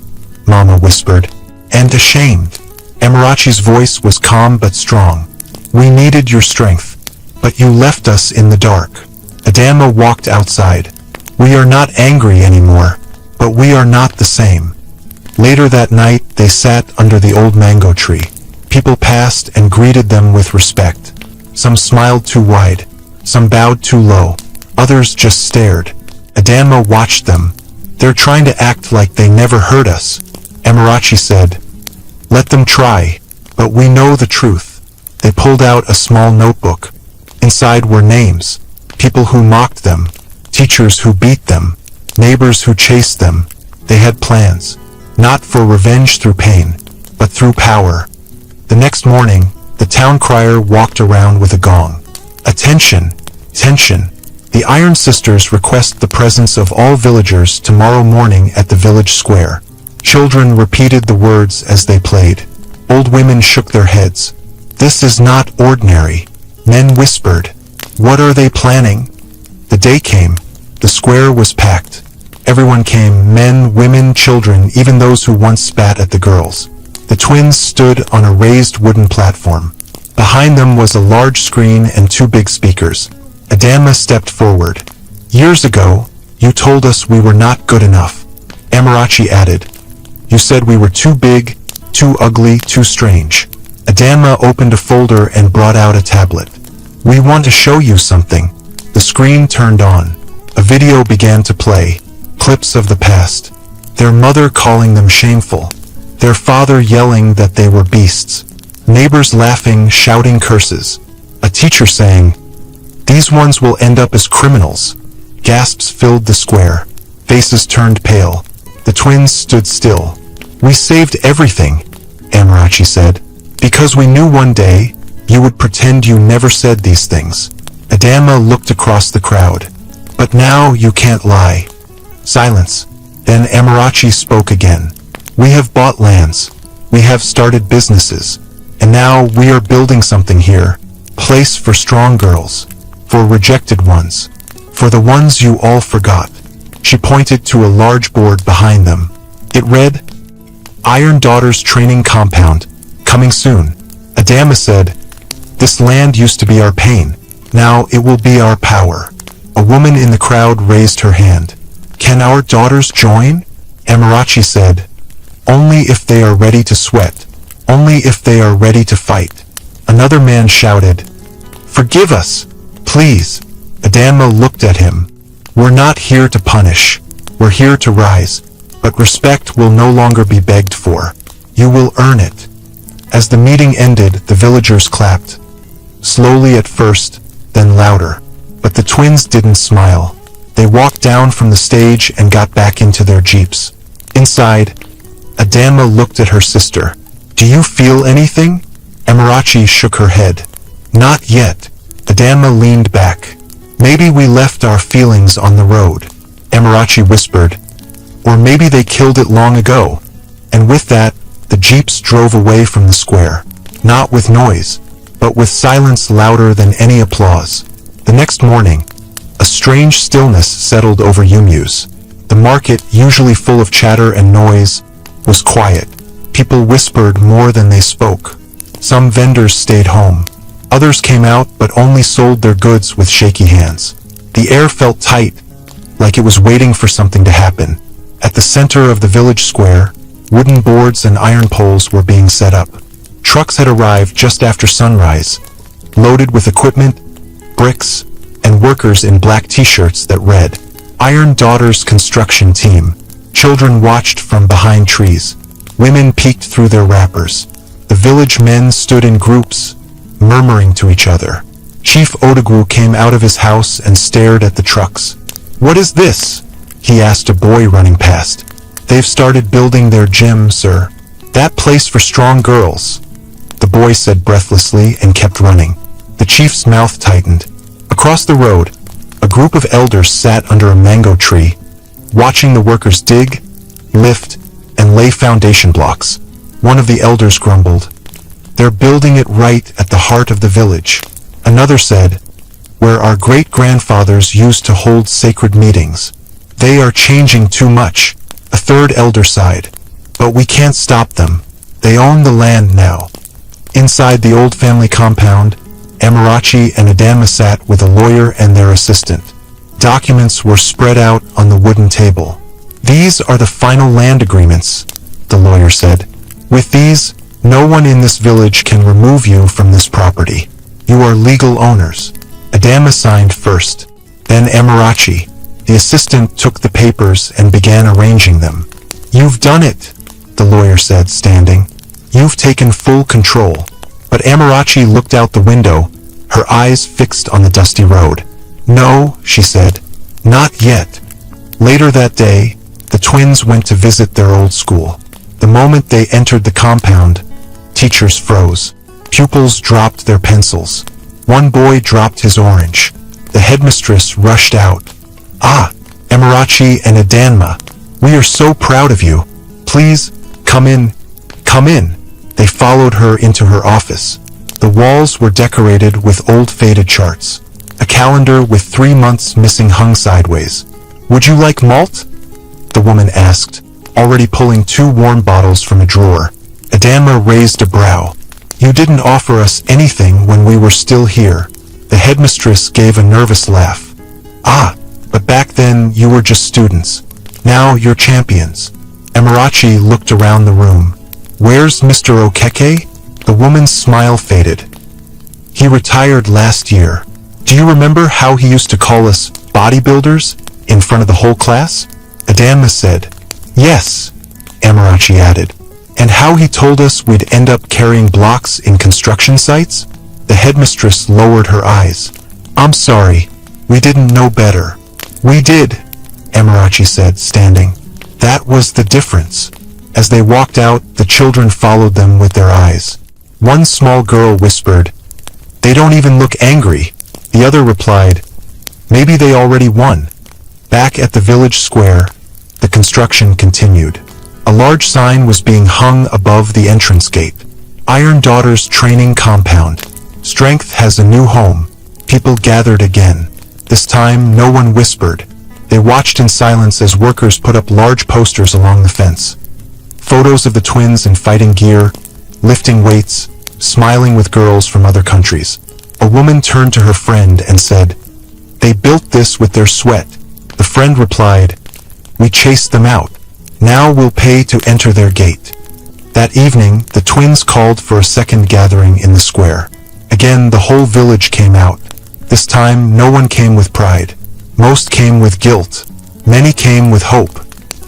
Mama whispered, "and ashamed." Amarachi's voice was calm but strong. "We needed your strength, but you left us in the dark." Adama walked outside. "We are not angry anymore, but we are not the same." Later that night, they sat under the old mango tree. People passed and greeted them with respect. Some smiled too wide, some bowed too low, others just stared. Adama watched them. "They're trying to act like they never heard us." Amarachi said, "Let them try, but we know the truth." They pulled out a small notebook. Inside were names, people who mocked them, teachers who beat them, neighbors who chased them. They had plans, not for revenge through pain, but through power. The next morning, the town crier walked around with a gong. "Attention! Attention! The Iron Sisters request the presence of all villagers tomorrow morning at the village square." Children repeated the words as they played. Old women shook their heads. "This is not ordinary." Men whispered, "What are they planning?" The day came. The square was packed. Everyone came, men, women, children, even those who once spat at the girls. The twins stood on a raised wooden platform. Behind them was a large screen and two big speakers. Adama stepped forward. "Years ago, you told us we were not good enough." Amarachi added, "You said we were too big, too ugly, too strange." Adama opened a folder and brought out a tablet. "We want to show you something." The screen turned on. A video began to play. Clips of the past. Their mother calling them shameful. Their father yelling that they were beasts. Neighbors laughing, shouting curses. A teacher saying, "These ones will end up as criminals." Gasps filled the square. Faces turned pale. The twins stood still. "We saved everything," Amarachi said, "because we knew one day you would pretend you never said these things." Adama looked across the crowd. "But now you can't lie." Silence. Then Amarachi spoke again. "We have bought lands. We have started businesses. And now we are building something here. Place for strong girls. For rejected ones. For the ones you all forgot." She pointed to a large board behind them. It read, "Iron Daughters Training Compound. Coming soon." Adama said, "This land used to be our pain. Now it will be our power." A woman in the crowd raised her hand. "Can our daughters join?" Amarachi said, "Only if they are ready to sweat. Only if they are ready to fight." Another man shouted, "Forgive us, please." Adama looked at him. "We're not here to punish. We're here to rise. But respect will no longer be begged for. You will earn it." As the meeting ended, the villagers clapped. Slowly at first, then louder. But the twins didn't smile. They walked down from the stage and got back into their jeeps. Inside, Adama looked at her sister. "Do you feel anything?" Amarachi shook her head. "Not yet." Adama leaned back. "Maybe we left our feelings on the road," Amarachi whispered. "Or maybe they killed it long ago." And with that, the jeeps drove away from the square. Not with noise, but with silence louder than any applause. The next morning, a strange stillness settled over Yumyus. The market, usually full of chatter and noise, was quiet. People whispered more than they spoke. Some vendors stayed home. Others came out but only sold their goods with shaky hands. The air felt tight, like it was waiting for something to happen. At the center of the village square, wooden boards and iron poles were being set up. Trucks had arrived just after sunrise, loaded with equipment, bricks, and workers in black t-shirts that read, "Iron Daughters Construction Team." Children watched from behind trees. Women peeked through their wrappers. The village men stood in groups, murmuring to each other. Chief Odagwu came out of his house and stared at the trucks. "What is this?" he asked a boy running past. "They've started building their gym, sir. That place for strong girls," the boy said breathlessly and kept running. The chief's mouth tightened. Across the road, a group of elders sat under a mango tree, watching the workers dig, lift, and lay foundation blocks. One of the elders grumbled, "They're building it right at the heart of the village." Another said, "Where our great-grandfathers used to hold sacred meetings. They are changing too much." A third elder sighed, "But we can't stop them. They own the land now." Inside the old family compound, Amarachi and Adama sat with a lawyer and their assistant. Documents were spread out on the wooden table. "These are the final land agreements," the lawyer said. "With these, no one in this village can remove you from this property. You are legal owners." Adama signed first, then Amarachi. The assistant took the papers and began arranging them. "You've done it," the lawyer said, standing. "You've taken full control." But Amarachi looked out the window, her eyes fixed on the dusty road. "No," she said, "not yet." Later that day, the twins went to visit their old school. The moment they entered the compound, teachers froze. Pupils dropped their pencils. One boy dropped his orange. The headmistress rushed out. "Ah, Amarachi and Adama, we are so proud of you. Please, come in, come in." They followed her into her office. The walls were decorated with old faded charts. A calendar with 3 months missing hung sideways. "Would you like malt?" the woman asked, already pulling 2 warm bottles from a drawer. Adama raised a brow. "You didn't offer us anything when we were still here." The headmistress gave a nervous laugh. "Ah, but back then you were just students. Now you're champions." Amarachi looked around the room. "Where's Mr. Okeke?" The woman's smile faded. "He retired last year. Do you remember how he used to call us bodybuilders in front of the whole class?" Adama said. "Yes," Amarachi added. "And how he told us we'd end up carrying blocks in construction sites?" The headmistress lowered her eyes. "I'm sorry, we didn't know better." "We did," Amarachi said, standing. "That was the difference." As they walked out, the children followed them with their eyes. One small girl whispered, "They don't even look angry." The other replied, "Maybe they already won." Back at the village square, the construction continued. A large sign was being hung above the entrance gate. "Iron Daughters Training Compound. Strength has a new home." People gathered again. This time, no one whispered. They watched in silence as workers put up large posters along the fence. Photos of the twins in fighting gear, lifting weights, smiling with girls from other countries. A woman turned to her friend and said, "They built this with their sweat." The friend replied, "We chased them out. Now we'll pay to enter their gate." That evening, the twins called for a second gathering in the square. Again, the whole village came out. This time, no one came with pride. Most came with guilt. Many came with hope.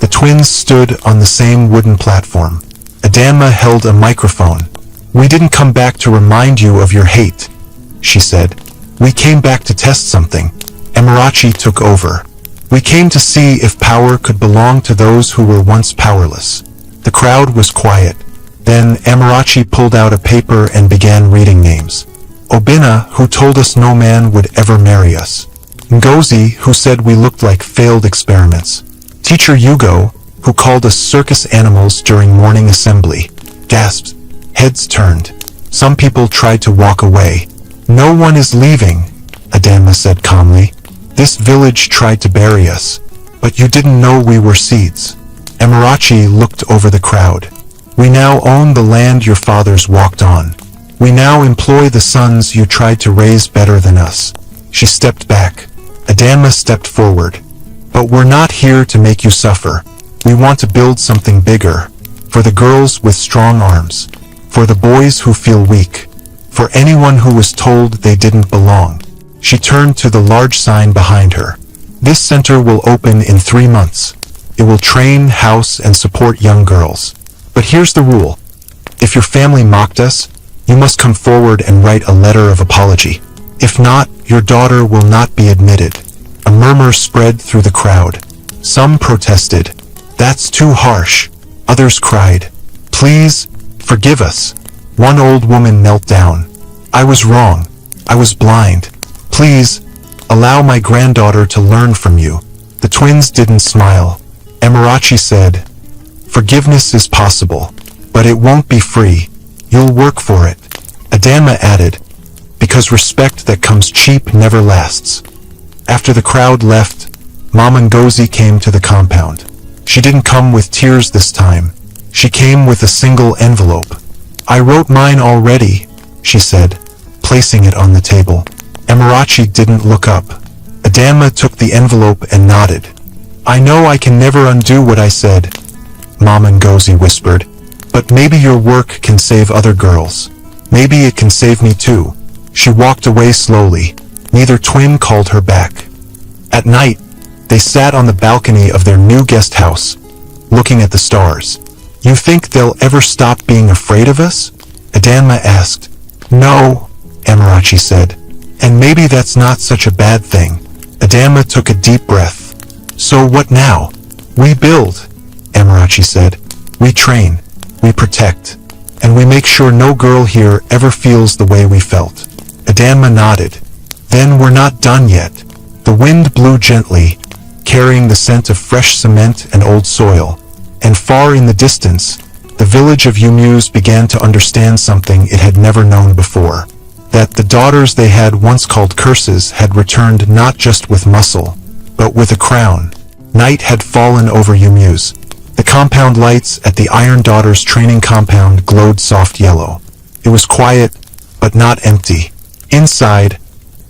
The twins stood on the same wooden platform. Adama held a microphone. "We didn't come back to remind you of your hate," she said. "We came back to test something." Amarachi took over. We came to see if power could belong to those who were once powerless. The crowd was quiet. Then Amarachi pulled out a paper and began reading names. Obina, who told us no man would ever marry us. Ngozi, who said we looked like failed experiments. Teacher Yugo, who called us circus animals during morning assembly. Gasps. Heads turned. Some people tried to walk away. No one is leaving, Adanma said calmly. This village tried to bury us, but you didn't know we were seeds. Amarachi looked over the crowd. We now own the land your fathers walked on. We now employ the sons you tried to raise better than us. She stepped back. Adanma stepped forward. But we're not here to make you suffer. We want to build something bigger. For the girls with strong arms. For the boys who feel weak. For anyone who was told they didn't belong. She turned to the large sign behind her. This center will open in 3 months. It will train, house, and support young girls. But here's the rule. If your family mocked us, you must come forward and write a letter of apology. If not, your daughter will not be admitted. A murmur spread through the crowd. Some protested. That's too harsh. Others cried. Please, forgive us. One old woman knelt down. I was wrong. I was blind. Please, allow my granddaughter to learn from you. The twins didn't smile. Amarachi said, forgiveness is possible, but it won't be free. You'll work for it. Adanma added, because respect that comes cheap never lasts. After the crowd left, Mama Ngozi came to the compound. She didn't come with tears this time. She came with a single envelope. I wrote mine already, she said, placing it on the table. Amarachi didn't look up. Adanma took the envelope and nodded. I know I can never undo what I said, Mama Ngozi whispered. But maybe your work can save other girls. Maybe it can save me too. She walked away slowly. Neither twin called her back. At night, they sat on the balcony of their new guest house, looking at the stars. You think they'll ever stop being afraid of us? Adanma asked. No, Amarachi said. And maybe that's not such a bad thing. Adanma took a deep breath. So what now? We build, Amarachi said. We train. We protect. And we make sure no girl here ever feels the way we felt. Adanma nodded. Then we're not done yet. The wind blew gently, carrying the scent of fresh cement and old soil. And far in the distance, the village of Yumuse began to understand something it had never known before. That the daughters they had once called curses had returned not just with muscle, but with a crown. Night had fallen over Yumuse. The compound lights at the Iron Daughters training compound glowed soft yellow. It was quiet, but not empty. Inside,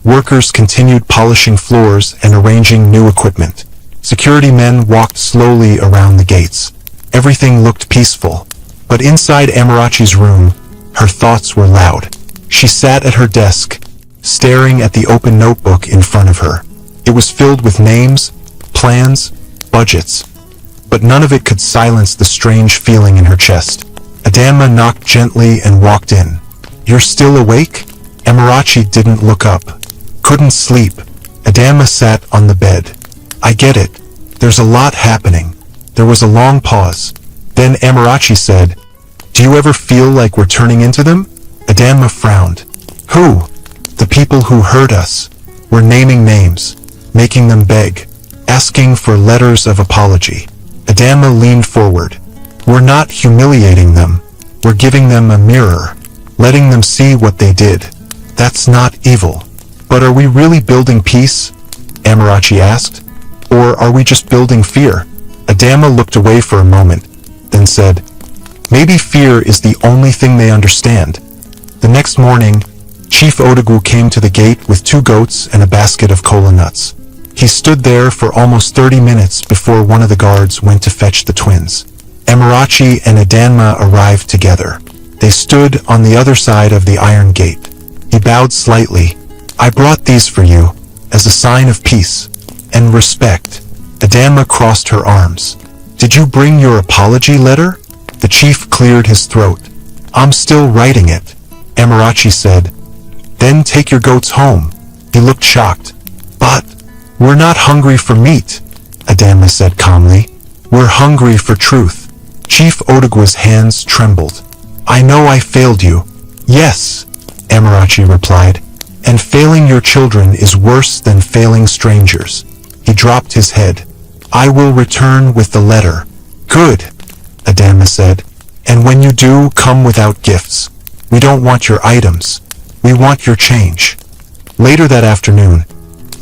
workers continued polishing floors and arranging new equipment. Security men walked slowly around the gates. Everything looked peaceful. But inside Amarachi's room, her thoughts were loud. She sat at her desk, staring at the open notebook in front of her. It was filled with names, plans, budgets. But none of it could silence the strange feeling in her chest. Adanma knocked gently and walked in. You're still awake? Amarachi didn't look up. Couldn't sleep. Adanma sat on the bed. I get it. There's a lot happening. There was a long pause. Then Amarachi said, do you ever feel like we're turning into them? Adanma frowned. Who? The people who hurt us. We're naming names, making them beg, asking for letters of apology. Adanma leaned forward. We're not humiliating them. We're giving them a mirror, letting them see what they did. That's not evil. But are we really building peace? Amarachi asked. Or are we just building fear? Adanma looked away for a moment, then said, maybe fear is the only thing they understand. The next morning, Chief Odagu came to the gate with 2 goats and a basket of kola nuts. He stood there for almost 30 minutes before one of the guards went to fetch the twins. Amarachi and Adanma arrived together. They stood on the other side of the iron gate. He bowed slightly. I brought these for you, as a sign of peace and respect. Adanma crossed her arms. Did you bring your apology letter? The chief cleared his throat. I'm still writing it, Amarachi said. Then take your goats home. He looked shocked. But we're not hungry for meat, Adama said calmly. We're hungry for truth. Chief Odogwa's hands trembled. I know I failed you. Yes, Amarachi replied. And failing your children is worse than failing strangers. He dropped his head. I will return with the letter. Good, Adama said. And when you do, come without gifts. We don't want your items. We want your change. Later that afternoon,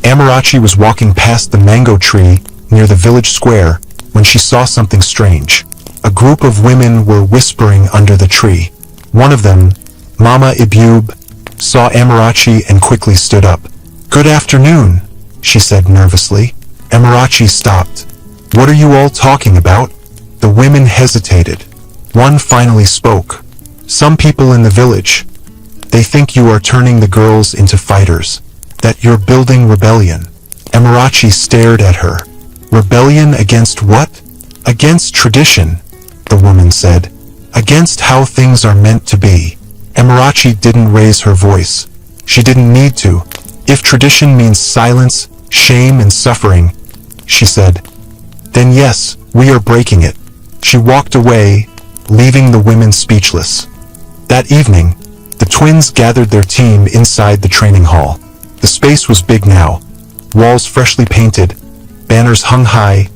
Amarachi was walking past the mango tree near the village square when she saw something strange. A group of women were whispering under the tree. One of them, Mama Ibube, saw Amarachi and quickly stood up. Good afternoon, she said nervously. Amarachi stopped. What are you all talking about? The women hesitated. One finally spoke. Some people in the village. They think you are turning the girls into fighters. That you're building rebellion. Amarachi stared at her. Rebellion against what? Against tradition, the woman said. Against how things are meant to be. Amarachi didn't raise her voice. She didn't need to. If tradition means silence, shame and suffering, she said, then yes, we are breaking it. She walked away, leaving the women speechless. That evening, the twins gathered their team inside the training hall. The space was big now. Walls freshly painted, banners hung high,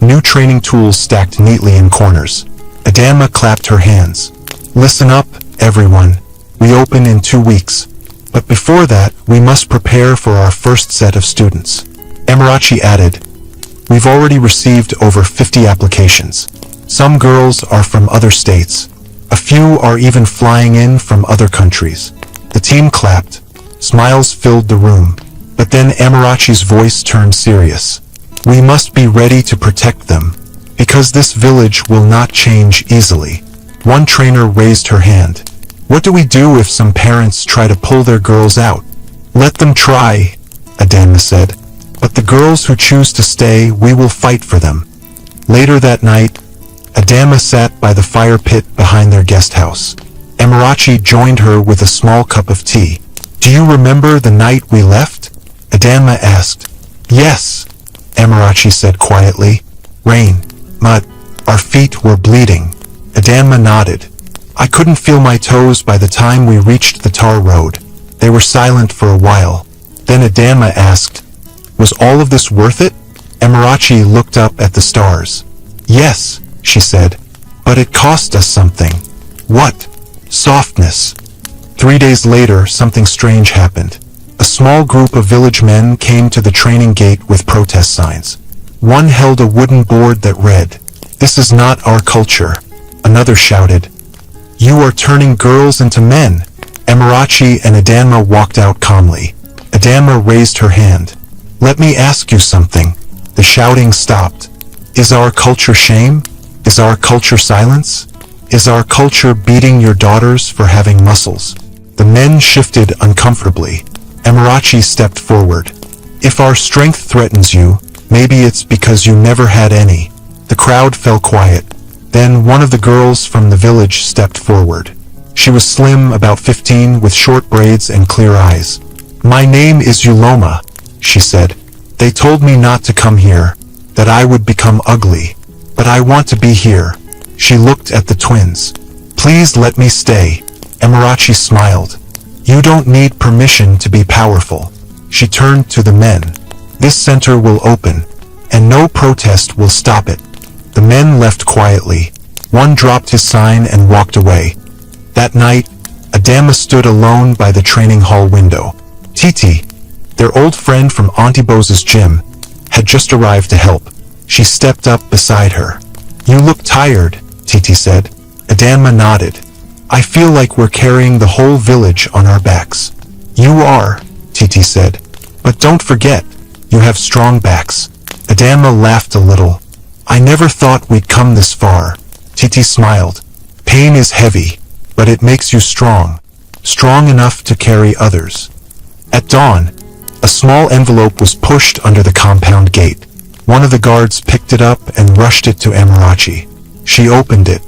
new training tools stacked neatly in corners. Adama clapped her hands. Listen up, everyone. We open in 2 weeks. But before that, we must prepare for our first set of students. Amarachi added, we've already received over 50 applications. Some girls are from other states. A few are even flying in from other countries. The team clapped. Smiles filled the room. But then Amarachi's voice turned serious. We must be ready to protect them, because this village will not change easily. One trainer raised her hand. What do we do if some parents try to pull their girls out? Let them try, Adama said. But the girls who choose to stay, we will fight for them. Later that night, Adama sat by the fire pit behind their guest house. Amarachi joined her with a small cup of tea. Do you remember the night we left? Adama asked. Yes, Amarachi said quietly. Rain, mud, our feet were bleeding. Adama nodded. I couldn't feel my toes by the time we reached the tar road. They were silent for a while. Then Adama asked, was all of this worth it? Amarachi looked up at the stars. Yes, she said, but it cost us something. What? Softness. 3 days later, something strange happened. A small group of village men came to the training gate with protest signs. One held a wooden board that read, "This is not our culture." Another shouted, "You are turning girls into men." Amarachi and Adama walked out calmly. Adama raised her hand. "Let me ask you something." The shouting stopped. Is our culture shame? Is our culture silence? Is our culture beating your daughters for having muscles? The men shifted uncomfortably. Amarachi stepped forward. If our strength threatens you, maybe it's because you never had any. The crowd fell quiet. Then one of the girls from the village stepped forward. She was slim, about 15, with short braids and clear eyes. "My name is Uloma," she said. "They told me not to come here, that I would become ugly. But I want to be here." She looked at the twins. "Please let me stay." Amarachi smiled. "You don't need permission to be powerful." She turned to the men. "This center will open, and no protest will stop it." The men left quietly. One dropped his sign and walked away. That night, Adama stood alone by the training hall window. Titi, their old friend from Auntie Bose's gym, had just arrived to help. She stepped up beside her. "You look tired," Titi said. Adama nodded. "I feel like we're carrying the whole village on our backs." "You are," Titi said. "But don't forget, you have strong backs." Adama laughed a little. "I never thought we'd come this far." Titi smiled. "Pain is heavy, but it makes you strong. Strong enough to carry others." At dawn, a small envelope was pushed under the compound gate. One of the guards picked it up and rushed it to Amarachi. She opened it.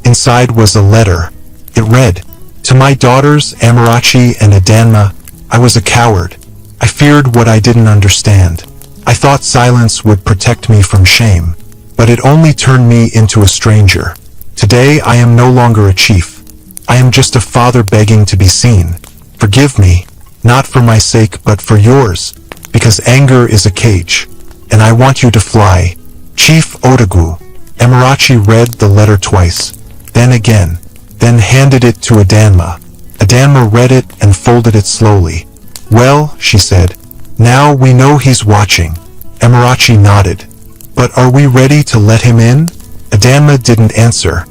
Inside was a letter. It read, "To my daughters Amarachi and Adama, I was a coward. I feared what I didn't understand. I thought silence would protect me from shame, but it only turned me into a stranger. Today I am no longer a chief. I am just a father begging to be seen. Forgive me, not for my sake but for yours, because anger is a cage, and I want you to fly. Chief Otagu. Emirachi read the letter twice, then again, then handed it to Adanma. Adanma read it and folded it slowly. Well, she said, now we know he's watching. Emirachi nodded. But are we ready to let him in? Adanma didn't answer.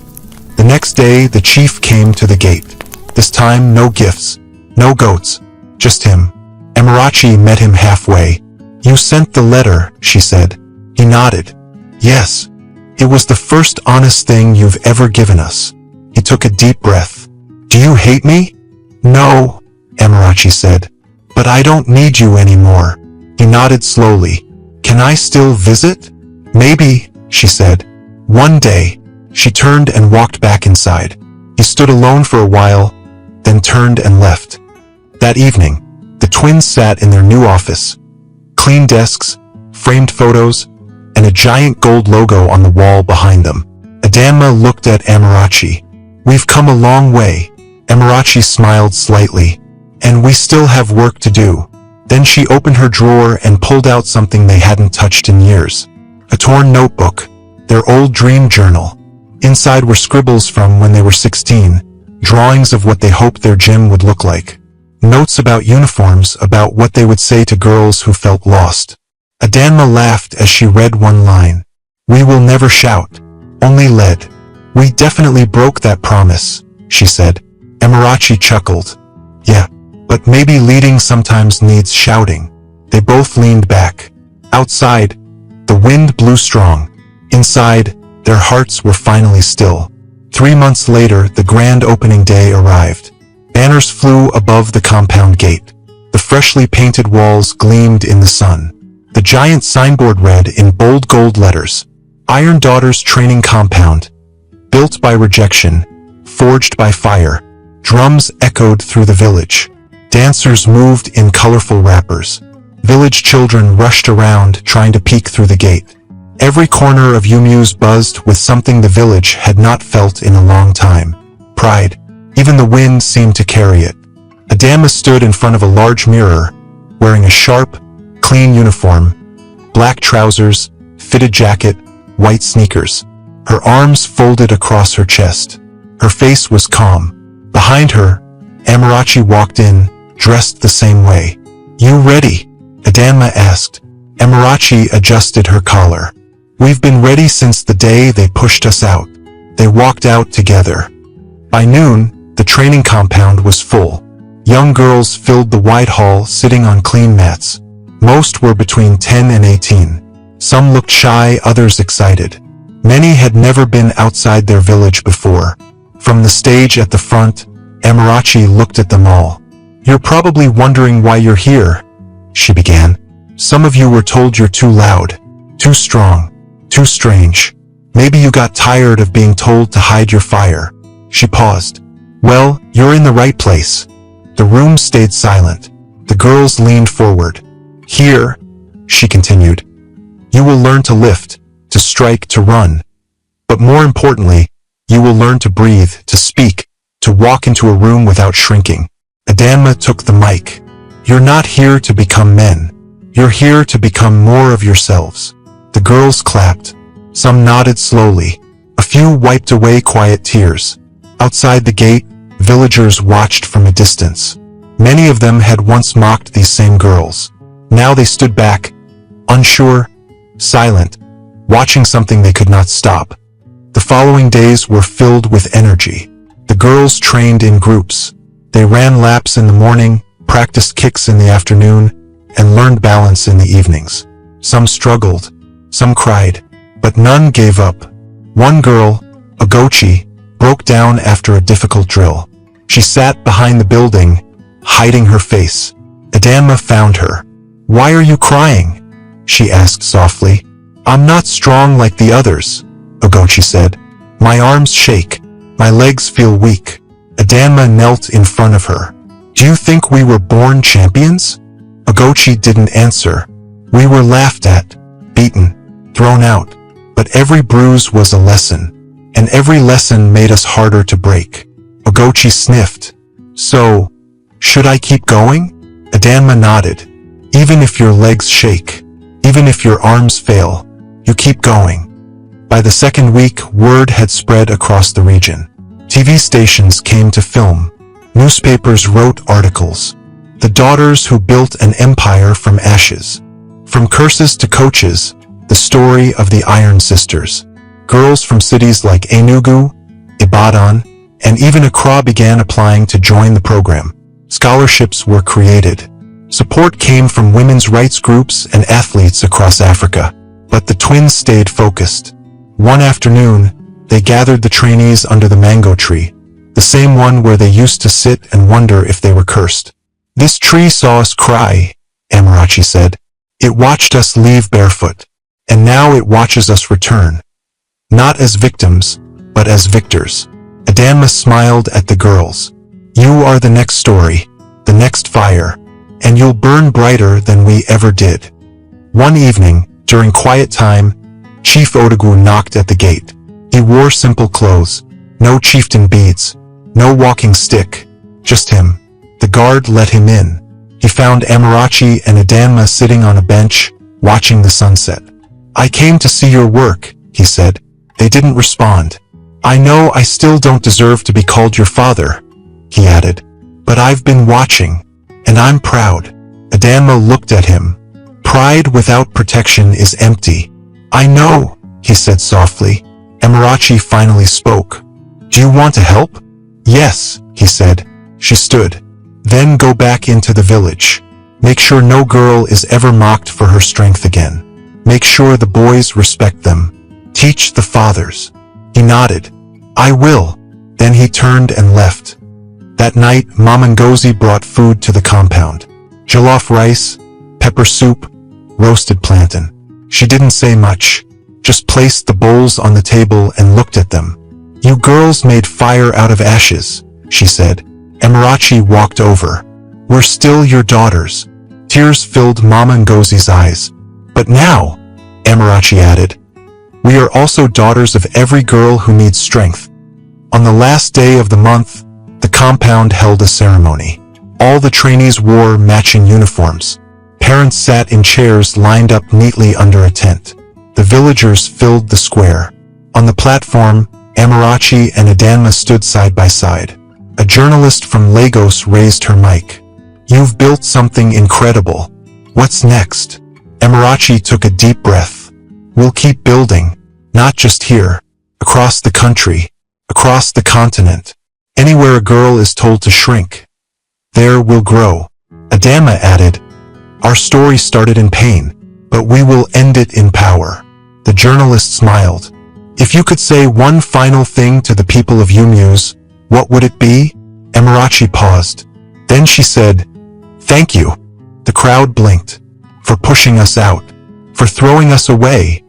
The next day the chief came to the gate. This time no gifts, no goats, just him. Emirachi met him halfway. You sent the letter, she said. He nodded. Yes. It was the first honest thing you've ever given us. He took a deep breath. Do you hate me? No, Emirachi said. But I don't need you anymore. He nodded slowly. Can I still visit? Maybe, she said. One day. She turned and walked back inside. He stood alone for a while, then turned and left. That evening, the twins sat in their new office. Clean desks, framed photos, and a giant gold logo on the wall behind them. Adanma looked at Emirachi. We've come a long way. Emirachi smiled slightly. And we still have work to do. Then she opened her drawer and pulled out something they hadn't touched in years. A torn notebook, their old dream journal. Inside were scribbles from when they were 16, drawings of what they hoped their gym would look like. Notes about uniforms, about what they would say to girls who felt lost. Adanma laughed as she read one line. We will never shout, only lead. We definitely broke that promise, she said. Emirachi chuckled. Yeah, but maybe leading sometimes needs shouting. They both leaned back. Outside, the wind blew strong. Inside, their hearts were finally still. 3 months later, the grand opening day arrived. Banners flew above the compound gate. The freshly painted walls gleamed in the sun. The giant signboard read in bold gold letters, Iron Daughters Training Compound. Built by rejection, forged by fire. Drums echoed through the village. Dancers moved in colorful wrappers. Village children rushed around trying to peek through the gate. Every corner of Yumyu's buzzed with something the village had not felt in a long time. Pride. Even the wind seemed to carry it. Adanma stood in front of a large mirror, wearing a sharp, clean uniform, black trousers, fitted jacket, white sneakers. Her arms folded across her chest. Her face was calm. Behind her, Emirachi walked in, dressed the same way. You ready? Adanma asked. Emirachi adjusted her collar. We've been ready since the day they pushed us out. They walked out together. By noon, the training compound was full. Young girls filled the wide hall sitting on clean mats. Most were between 10 and 18. Some looked shy, others excited. Many had never been outside their village before. From the stage at the front, Emirachi looked at them all. You're probably wondering why you're here, she began. Some of you were told you're too loud, too strong, too strange. Maybe you got tired of being told to hide your fire. She paused. Well, you're in the right place. The room stayed silent. The girls leaned forward. Here, she continued, you will learn to lift, to strike, to run. But more importantly, you will learn to breathe, to speak, to walk into a room without shrinking. Adanma took the mic. You're not here to become men. You're here to become more of yourselves. The girls clapped. Some nodded slowly. A few wiped away quiet tears. Outside the gate, villagers watched from a distance. Many of them had once mocked these same girls. Now they stood back, unsure, silent, watching something they could not stop. The following days were filled with energy. The girls trained in groups. They ran laps in the morning, practiced kicks in the afternoon, and learned balance in the evenings. Some struggled, some cried, but none gave up. One girl, Agochi, broke down after a difficult drill. She sat behind the building, hiding her face. Adanma found her. Why are you crying? She asked softly. I'm not strong like the others, Agochi said. My arms shake. My legs feel weak. Adanma knelt in front of her. Do you think we were born champions? Agochi didn't answer. We were laughed at, beaten, thrown out, but every bruise was a lesson, and every lesson made us harder to break. Ogochi sniffed. So, should I keep going? Adanma nodded. Even if your legs shake, even if your arms fail, you keep going. By the second week, word had spread across the region. TV stations came to film. Newspapers wrote articles. The daughters who built an empire from ashes. From curses to coaches, the story of the Iron Sisters. Girls from cities like Enugu, Ibadan, and even Accra began applying to join the program. Scholarships were created. Support came from women's rights groups and athletes across Africa. But the twins stayed focused. One afternoon, they gathered the trainees under the mango tree, the same one where they used to sit and wonder if they were cursed. This tree saw us cry, Amarachi said. It watched us leave barefoot, and now it watches us return. Not as victims, but as victors. Adanma smiled at the girls. You are the next story, the next fire, and you'll burn brighter than we ever did. One evening, during quiet time, Chief Odagu knocked at the gate. He wore simple clothes, no chieftain beads, no walking stick, just him. The guard let him in. He found Amarachi and Adanma sitting on a bench, watching the sunset. I came to see your work, he said. They didn't respond. I know I still don't deserve to be called your father, he added. But I've been watching, and I'm proud. Adanma looked at him. Pride without protection is empty. I know, he said softly. Amarachi finally spoke. Do you want to help? Yes, he said. She stood. Then go back into the village. Make sure no girl is ever mocked for her strength again. Make sure the boys respect them. Teach the fathers. He nodded. I will. Then he turned and left. That night, Mama Ngozi brought food to the compound. Jollof rice, pepper soup, roasted plantain. She didn't say much, just placed the bowls on the table and looked at them. You girls made fire out of ashes, she said. Amarachi walked over. We're still your daughters. Tears filled Mama Ngozi's eyes. But now, Amarachi added, we are also daughters of every girl who needs strength. On the last day of the month, the compound held a ceremony. All the trainees wore matching uniforms. Parents sat in chairs lined up neatly under a tent. The villagers filled the square. On the platform, Amarachi and Adanma stood side by side. A journalist from Lagos raised her mic. You've built something incredible. What's next? Amarachi took a deep breath. We'll keep building, not just here, across the country, across the continent. Anywhere a girl is told to shrink, there we'll grow. Adanma added, our story started in pain, but we will end it in power. The journalist smiled. If you could say one final thing to the people of Umuse, what would it be? Amarachi paused. Then she said, thank you. The crowd blinked. For pushing us out. For throwing us away.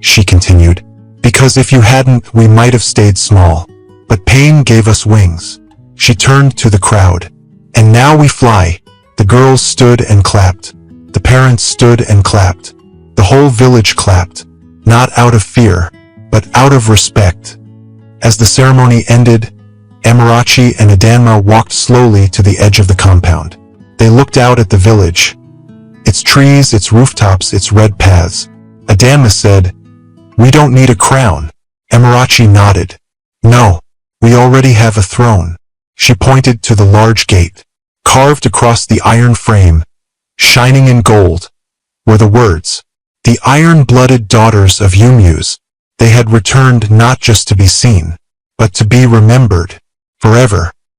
She continued. Because if you hadn't, we might have stayed small. But pain gave us wings. She turned to the crowd. And now we fly. The girls stood and clapped. The parents stood and clapped. The whole village clapped. Not out of fear, but out of respect. As the ceremony ended, Amarachi and Adanma walked slowly to the edge of the compound. They looked out at the village. Its trees, its rooftops, its red paths. Adanma said, we don't need a crown. Amarachi nodded. No, we already have a throne. She pointed to the large gate. Carved across the iron frame, shining in gold, were the words, the iron-blooded daughters of Umuse. They had returned not just to be seen, but to be remembered, forever.